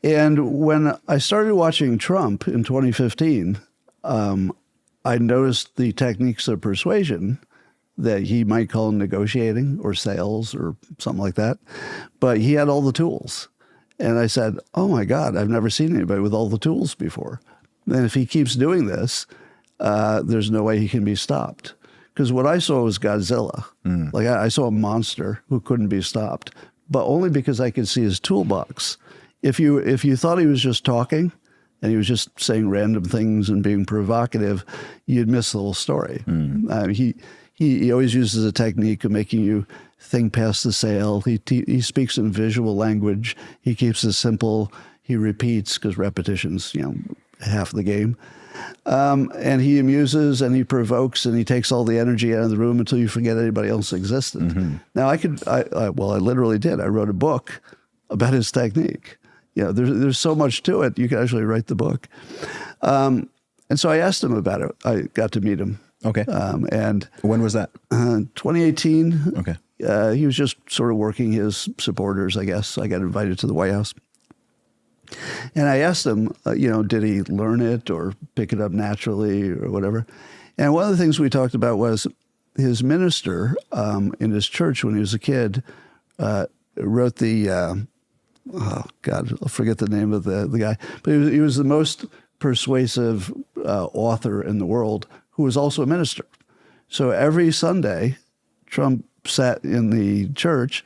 And when I started watching Trump in 2015, I noticed the techniques of persuasion that he might call negotiating or sales or something like that. But he had all the tools. And I said, oh my God, I've never seen anybody with all the tools before. And if he keeps doing this, there's no way he can be stopped. Because what I saw was Godzilla. Like I saw a monster who couldn't be stopped, but only because I could see his toolbox. If you thought he was just talking and he was just saying random things and being provocative, you'd miss the whole story. He always uses a technique of making you think past the sale. He speaks in visual language. He keeps it simple. He repeats because repetition's half the game. And he amuses and he provokes and he takes all the energy out of the room until you forget anybody else existed. Now I literally did. I wrote a book about his technique. there's so much to it. You can actually write the book. And so I asked him about it. I got to meet him. Okay. And when was that? 2018. Okay. He was just sort of working his supporters, I guess. I got invited to the White House. And I asked him, did he learn it or pick it up naturally or whatever? And one of the things we talked about was his minister in his church when he was a kid wrote the, oh God, I'll forget the name of the guy, but he was the most persuasive author in the world who was also a minister. So every Sunday, Trump sat in the church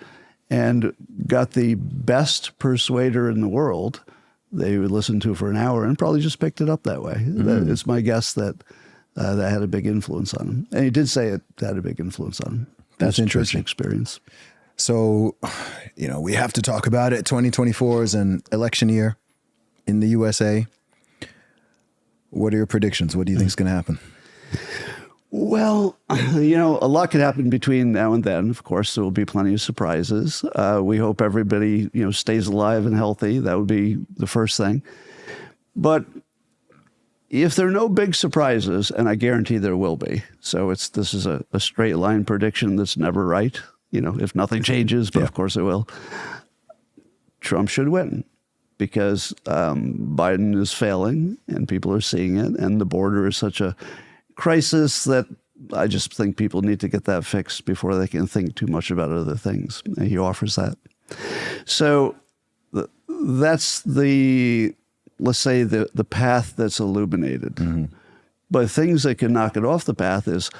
and got the best persuader in the world. They would listen to for an hour and probably just picked it up that way. It's my guess that that had a big influence on him. And he did say it had a big influence on him. That's interesting. Church experience. So, we have to talk about it. 2024 is an election year in the USA. What are your predictions? What do you think is going to happen? Well, a lot could happen between now and then. Of course, there will be plenty of surprises. We hope everybody, stays alive and healthy. That would be the first thing. But if there are no big surprises, and I guarantee there will be, so this is a straight line prediction that's never right. If nothing changes, but of course it will. Trump should win because Biden is failing, and people are seeing it, and the border is such a crisis that I just think people need to get that fixed before they can think too much about other things. And he offers that. So that's let's say the path that's illuminated. Mm-hmm. But things that can knock it off the path is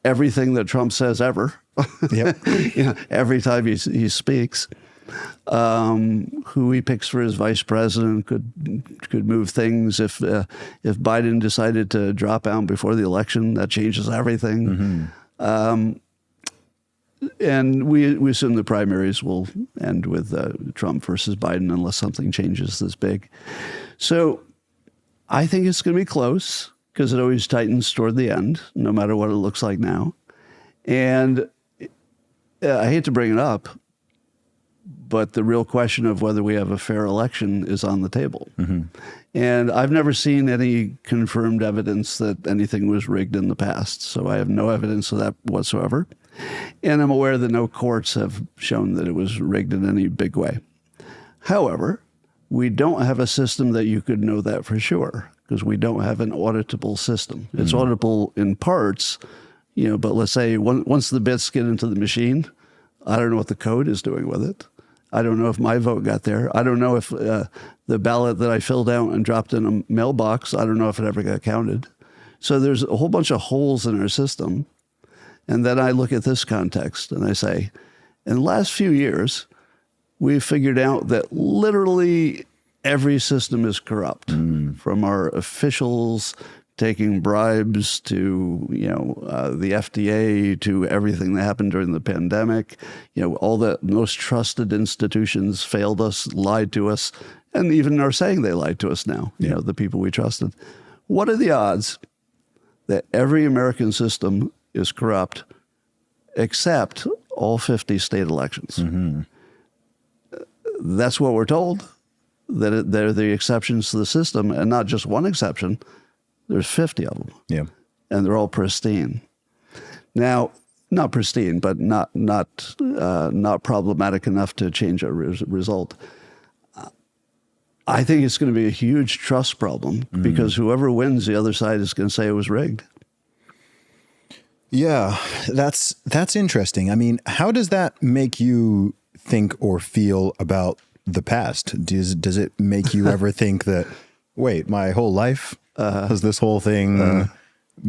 everything that Trump says ever. Yep. Every time he speaks. Who he picks for his vice president could move things. If Biden decided to drop out before the election, that changes everything. Mm-hmm. And we assume the primaries will end with Trump versus Biden unless something changes this big. So I think it's going to be close because it always tightens toward the end, no matter what it looks like now. And I hate to bring it up, but the real question of whether we have a fair election is on the table. Mm-hmm. And I've never seen any confirmed evidence that anything was rigged in the past. So I have no evidence of that whatsoever. And I'm aware that no courts have shown that it was rigged in any big way. However, we don't have a system that you could know that for sure because we don't have an auditable system. Mm-hmm. It's auditable in parts, but let's say once the bits get into the machine, I don't know what the code is doing with it. I don't know if my vote got there. I don't know if the ballot that I filled out and dropped in a mailbox, I don't know if it ever got counted. So there's a whole bunch of holes in our system. And then I look at this context and I say, in the last few years, we've figured out that literally every system is corrupt, from our officials taking bribes to, the FDA, to everything that happened during the pandemic. All the most trusted institutions failed us, lied to us, and even are saying they lied to us now, the people we trusted. What are the odds that every American system is corrupt except all 50 state elections? Mm-hmm. That's what we're told, that they're the exceptions to the system, and not just one exception. There's 50 of them. Yeah. And they're all pristine. Now, not pristine, but not problematic enough to change a result. I think it's going to be a huge trust problem because whoever wins, the other side is going to say it was rigged. Yeah, that's interesting. I mean, how does that make you think or feel about the past? Does it make you ever think that, wait, my whole life has this whole thing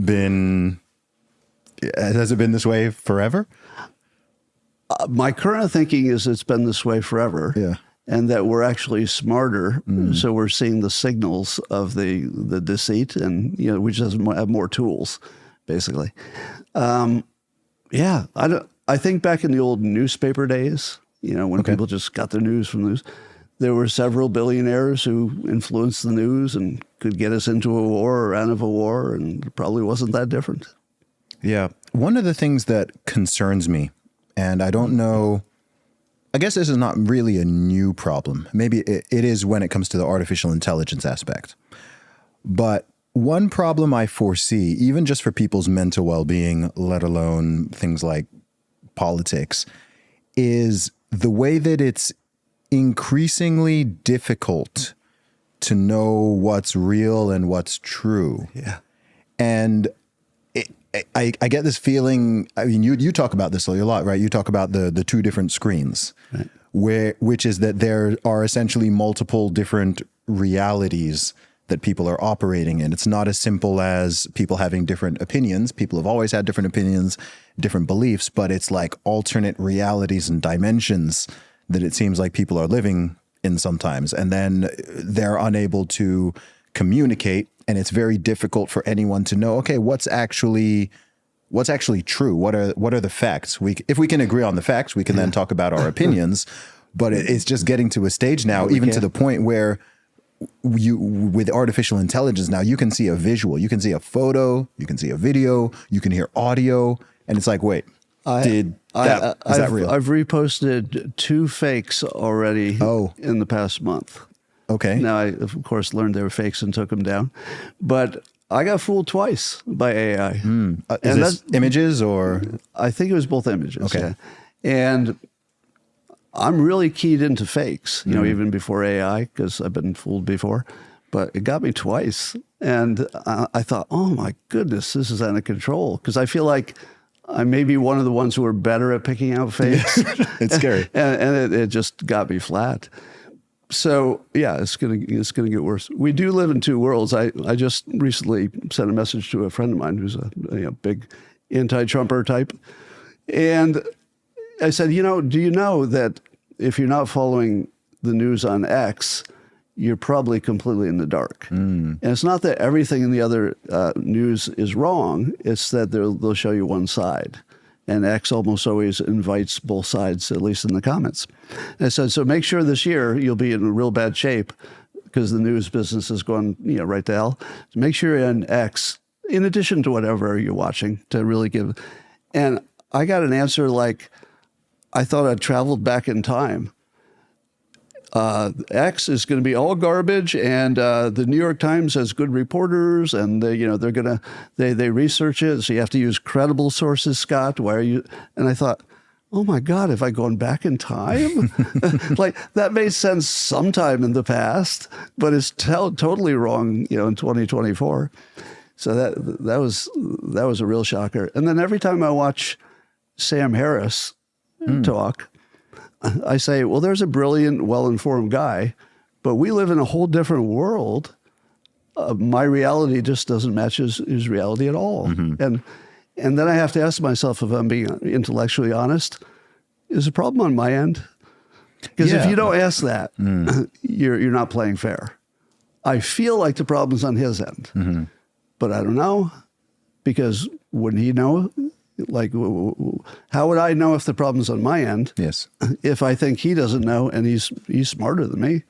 been, has it been this way forever? My current thinking is it's been this way forever. Yeah. And that we're actually smarter. So we're seeing the signals of the deceit, and, we just have more tools, basically. Yeah, I think back in the old newspaper days, when people just got their news from the news, there were several billionaires who influenced the news and could get us into a war or out of a war, and it probably wasn't that different. Yeah. One of the things that concerns me, and I don't know I guess this is not really a new problem. Maybe it is when it comes to the artificial intelligence aspect. But one problem I foresee, even just for people's mental well-being, let alone things like politics, is the way that it's increasingly difficult to know what's real and what's true. Yeah. And I get this feeling, I mean, you talk about this a lot, right? You talk about the two different screens, right, which is that there are essentially multiple different realities that people are operating in. It's not as simple as people having different opinions. People have always had different opinions, different beliefs, but it's like alternate realities and dimensions that it seems like people are living in sometimes. And then they're unable to communicate, and it's very difficult for anyone to know, okay, what's actually true? What are the facts? If we can agree on the facts, we can then talk about our opinions. But it's just getting to a stage now, even to the point where with artificial intelligence now, you can see a visual, you can see a photo, you can see a video, you can hear audio, and it's like, wait, is that real? I've reposted 2 fakes already in the past month. Okay. Now, I, of course, learned they were fakes and took them down. But I got fooled twice by AI. Is this images or? I think it was both images. Okay. Yeah. And I'm really keyed into fakes, even before AI, because I've been fooled before. But it got me twice. And I thought, oh, my goodness, this is out of control. Because I feel like I may be one of the ones who are better at picking out fakes. It's scary. and it just got me flat. So, yeah, it's gonna get worse. We do live in 2 worlds. I just recently sent a message to a friend of mine who's a big anti-Trumper type. And I said, do you know that if you're not following the news on X, you're probably completely in the dark. And it's not that everything in the other news is wrong. It's that they'll show you one side. And X almost always invites both sides, at least in the comments. And I said, so make sure this year you'll be in real bad shape because the news business is going right to hell. So make sure you're on X, in addition to whatever you're watching, to really give. And I got an answer like, I thought I'd traveled back in time. X is going to be all garbage, and the New York Times has good reporters, and they research it, so you have to use credible sources. Scott, why are you? And I thought, oh my God, have I gone back in time? Like that made sense sometime in the past, but it's totally wrong, in 2024. So that was a real shocker. And then every time I watch Sam Harris talk, I say, well, there's a brilliant, well-informed guy, but we live in a whole different world. My reality just doesn't match his reality at all. And then I have to ask myself, if I'm being intellectually honest, is the problem on my end? Because if you don't ask that, you're not playing fair. I feel like the problem's on his end, but I don't know, because wouldn't he know? Like, how would I know if the problem's on my end? Yes. If I think he doesn't know, and he's smarter than me,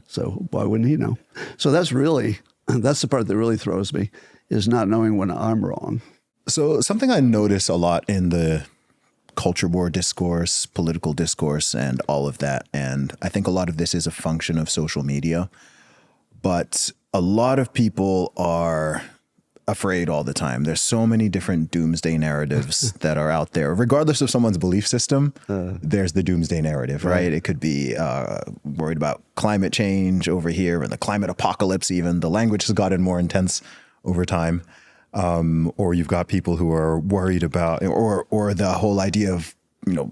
so why wouldn't he know? So that's the part that really throws me, is not knowing when I'm wrong. So something I notice a lot in the culture war discourse, political discourse, and all of that, and I think a lot of this is a function of social media, but a lot of people are afraid all the time. There's so many different doomsday narratives that are out there. Regardless of someone's belief system, there's the doomsday narrative, right? It could be worried about climate change over here and the climate apocalypse even. The language has gotten more intense over time. Or you've got people who are worried about, or the whole idea of,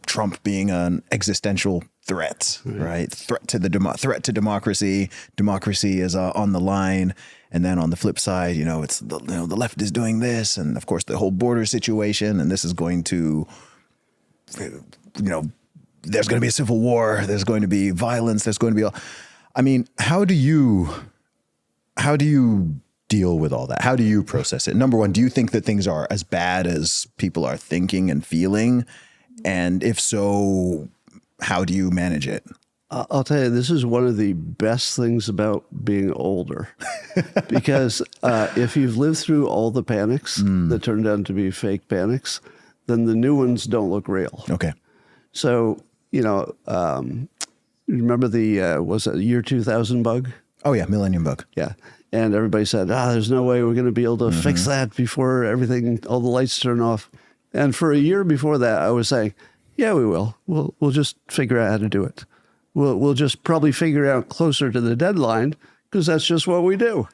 Trump being an existential threat, right? Threat to democracy. Democracy is on the line. And then on the flip side, it's the left is doing this, and of course the whole border situation, and this is going to, there's going to be a civil war, there's going to be violence, there's going to be, how do you deal with all that? How do you process it? Number one, do you think that things are as bad as people are thinking and feeling? And if so, how do you manage it? I'll tell you, this is one of the best things about being older, because if you've lived through all the panics that turned out to be fake panics, then the new ones don't look real. Okay. So remember the, was it year 2000 bug? Oh, yeah, Millennium Bug. Yeah. And everybody said, there's no way we're going to be able to fix that before all the lights turn off. And for a year before that, I was saying, yeah, we will. We'll just figure out how to do it. We'll just probably figure out closer to the deadline because that's just what we do.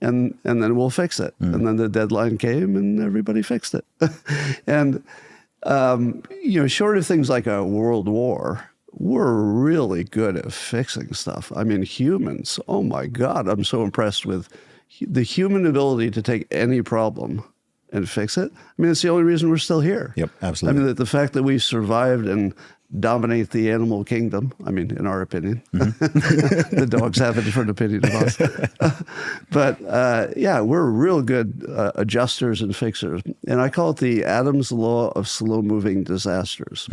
And then we'll fix it. And then the deadline came and everybody fixed it. And, short of things like a world war, we're really good at fixing stuff. I mean, humans, oh my God, I'm so impressed with the human ability to take any problem and fix it. I mean, it's the only reason we're still here. Yep, absolutely. I mean, the fact that we survived and dominate the animal kingdom, I mean, in our opinion. The dogs have a different opinion of us. But we're real good adjusters and fixers. And I call it the Adam's Law of slow-moving disasters.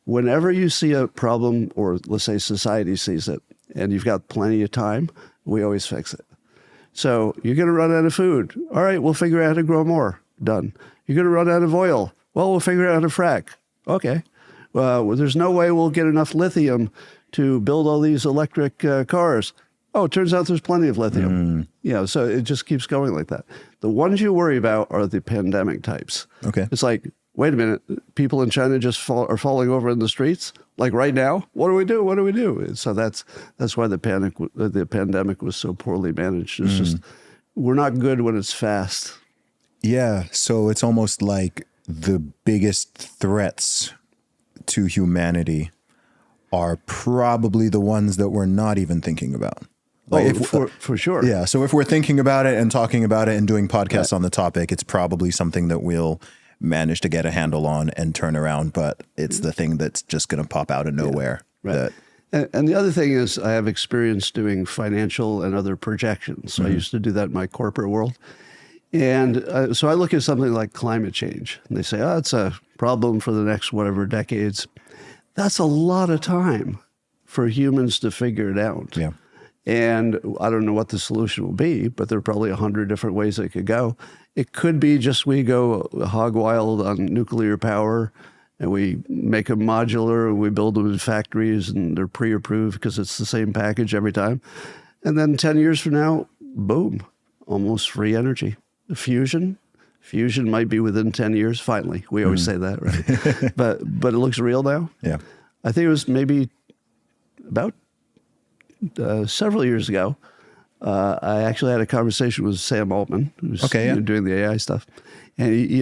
Whenever you see a problem, or let's say society sees it, and you've got plenty of time, we always fix it. So you're going to run out of food. All right, we'll figure out how to grow more. Done. You're going to run out of oil. Well, we'll figure out how to frack. Okay. Well, there's no way we'll get enough lithium to build all these electric cars. Oh, it turns out there's plenty of lithium. So it just keeps going like that. The ones you worry about are the pandemic types. Okay. It's like, wait a minute, people in China just are falling over in the streets? Like right now? What do we do? What do we do? So that's why the pandemic was so poorly managed. It's just, we're not good when it's fast. Yeah, so it's almost like the biggest threats to humanity are probably the ones that we're not even thinking about. Like for sure. Yeah, so if we're thinking about it and talking about it and doing podcasts on the topic, it's probably something that we'll manage to get a handle on and turn around, but it's the thing that's just going to pop out of nowhere. Yeah, right. And the other thing is I have experience doing financial and other projections. So I used to do that in my corporate world. And so I look at something like climate change, and they say, it's a problem for the next whatever decades. That's a lot of time for humans to figure it out. Yeah. And I don't know what the solution will be, but there are probably 100 different ways it could go. It could be just we go hog wild on nuclear power, and we make them modular, and we build them in factories, and they're pre-approved because it's the same package every time. And then 10 years from now, boom, almost free energy. Fusion might be within 10 years. Finally, we always say that, right? but it looks real now. Yeah, I think it was maybe about several years ago. I actually had a conversation with Sam Altman, who's doing the AI stuff, and he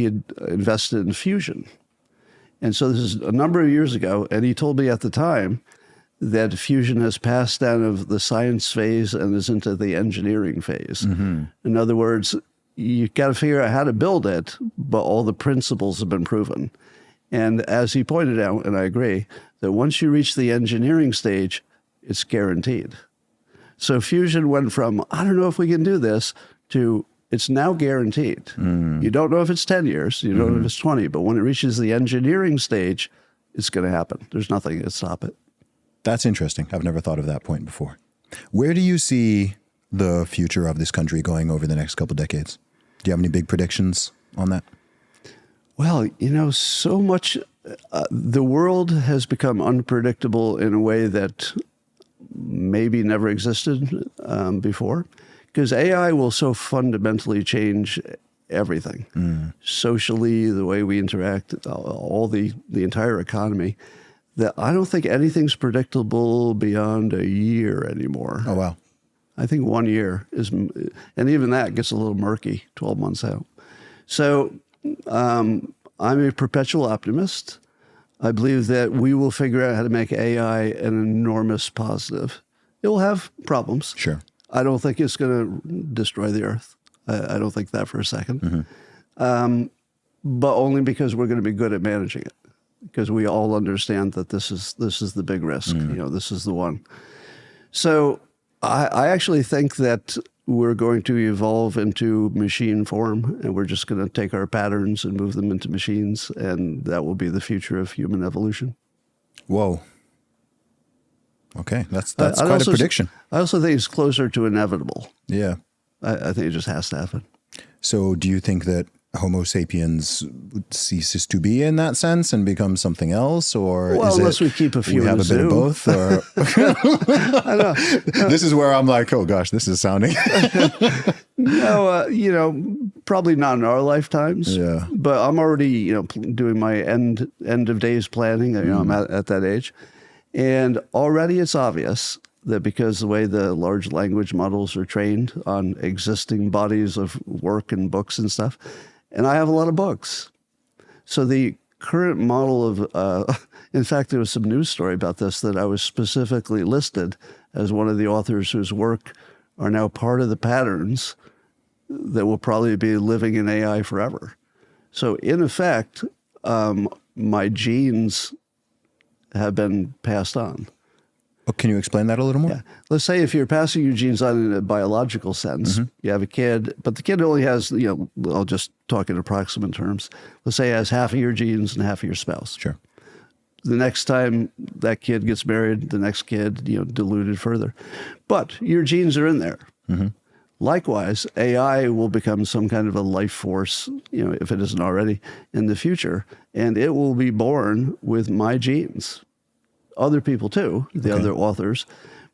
had invested in fusion. And so this is a number of years ago, and he told me at the time that fusion has passed out of the science phase and is into the engineering phase. In other words, you got to figure out how to build it, but all the principles have been proven. And as he pointed out, and I agree, that once you reach the engineering stage, it's guaranteed. So fusion went from, I don't know if we can do this, to it's now guaranteed. You don't know if it's 10 years, you don't know if it's 20, but when it reaches the engineering stage, it's going to happen. There's nothing that can stop it. That's interesting. I've never thought of that point before. Where do you see the future of this country going over the next couple of decades? Do you have any big predictions on that? Well, so much, the world has become unpredictable in a way that maybe never existed before, because AI will so fundamentally change everything, socially, the way we interact, all the entire economy, that I don't think anything's predictable beyond a year anymore. Oh, wow. I think 1 year is, and even that gets a little murky 12 months out. So I'm a perpetual optimist. I believe that we will figure out how to make AI an enormous positive. It will have problems. Sure. I don't think it's going to destroy the earth. I don't think that for a second. But only because we're going to be good at managing it. Because we all understand that this is the big risk. This is the one. So I actually think that we're going to evolve into machine form, and we're just going to take our patterns and move them into machines, and that will be the future of human evolution. Whoa. Okay, that's quite a prediction. I also think it's closer to inevitable. Yeah. I think it just has to happen. So do you think that Homo sapiens ceases to be in that sense and becomes something else, or well, is unless it we keep a few we in have the a bit of zoo. both? Or I know. this is where I'm like, oh gosh, this is sounding. No, probably not in our lifetimes. Yeah. But I'm already, doing my end of days planning. I'm at that age, and already it's obvious that because the way the large language models are trained on existing bodies of work and books and stuff, and I have a lot of books. So the current model of, in fact, there was some news story about this that I was specifically listed as one of the authors whose work are now part of the patterns that will probably be living in AI forever. So in effect, my genes have been passed on. Oh, can you explain that a little more? Yeah. Let's say if you're passing your genes on in a biological sense, you have a kid, but the kid only has, I'll just talk in approximate terms. Let's say it has half of your genes and half of your spouse. Sure. The next time that kid gets married, the next kid, diluted further. But your genes are in there. Likewise, AI will become some kind of a life force, if it isn't already, in the future, and it will be born with my genes. Other people too, the other authors.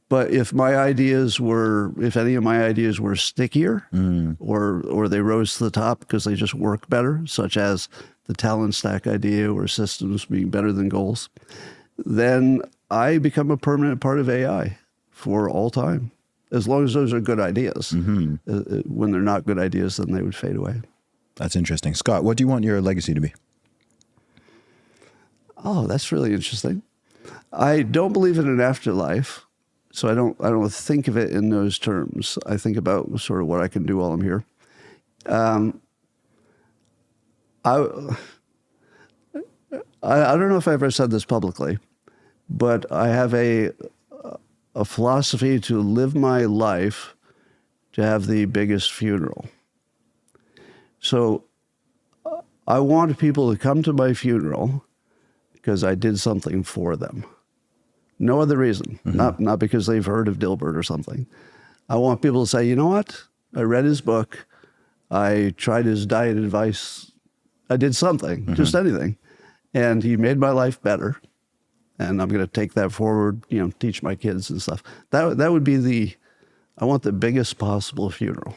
But if any of my ideas were stickier or they rose to the top because they just work better, such as the talent stack idea or systems being better than goals, then I become a permanent part of AI for all time. As long as those are good ideas. When they're not good ideas, then they would fade away. That's interesting. Scott, what do you want your legacy to be? Oh, that's really interesting. I don't believe in an afterlife, so I don't think of it in those terms. I think about sort of what I can do while I'm here. I don't know if I ever said this publicly, but I have a philosophy to live my life to have the biggest funeral. So I want people to come to my funeral because I did something for them. No other reason, not because they've heard of Dilbert or something. I want people to say, you know what? I read his book. I tried his diet advice. I did something, just anything. And he made my life better. And I'm going to take that forward, teach my kids and stuff. That would be I want the biggest possible funeral.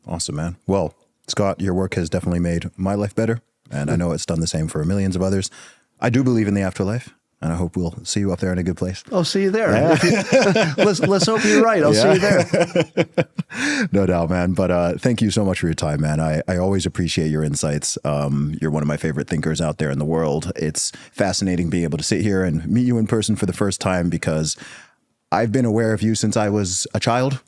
Awesome, man. Well, Scott, your work has definitely made my life better. And I know it's done the same for millions of others. I do believe in the afterlife. And I hope we'll see you up there in a good place. I'll see you there. Yeah. Let's hope you're right. I'll see you there. No doubt, man. But thank you so much for your time, man. I always appreciate your insights. You're one of my favorite thinkers out there in the world. It's fascinating being able to sit here and meet you in person for the first time because I've been aware of you since I was a child.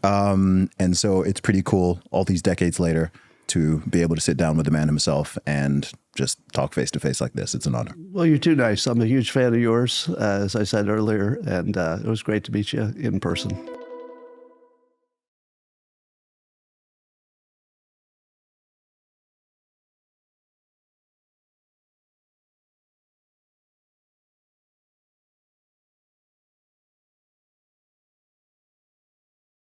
And so it's pretty cool all these decades later to be able to sit down with the man himself and just talk face to face like this. It's an honor. Well, you're too nice. I'm a huge fan of yours, as I said earlier, and it was great to meet you in person.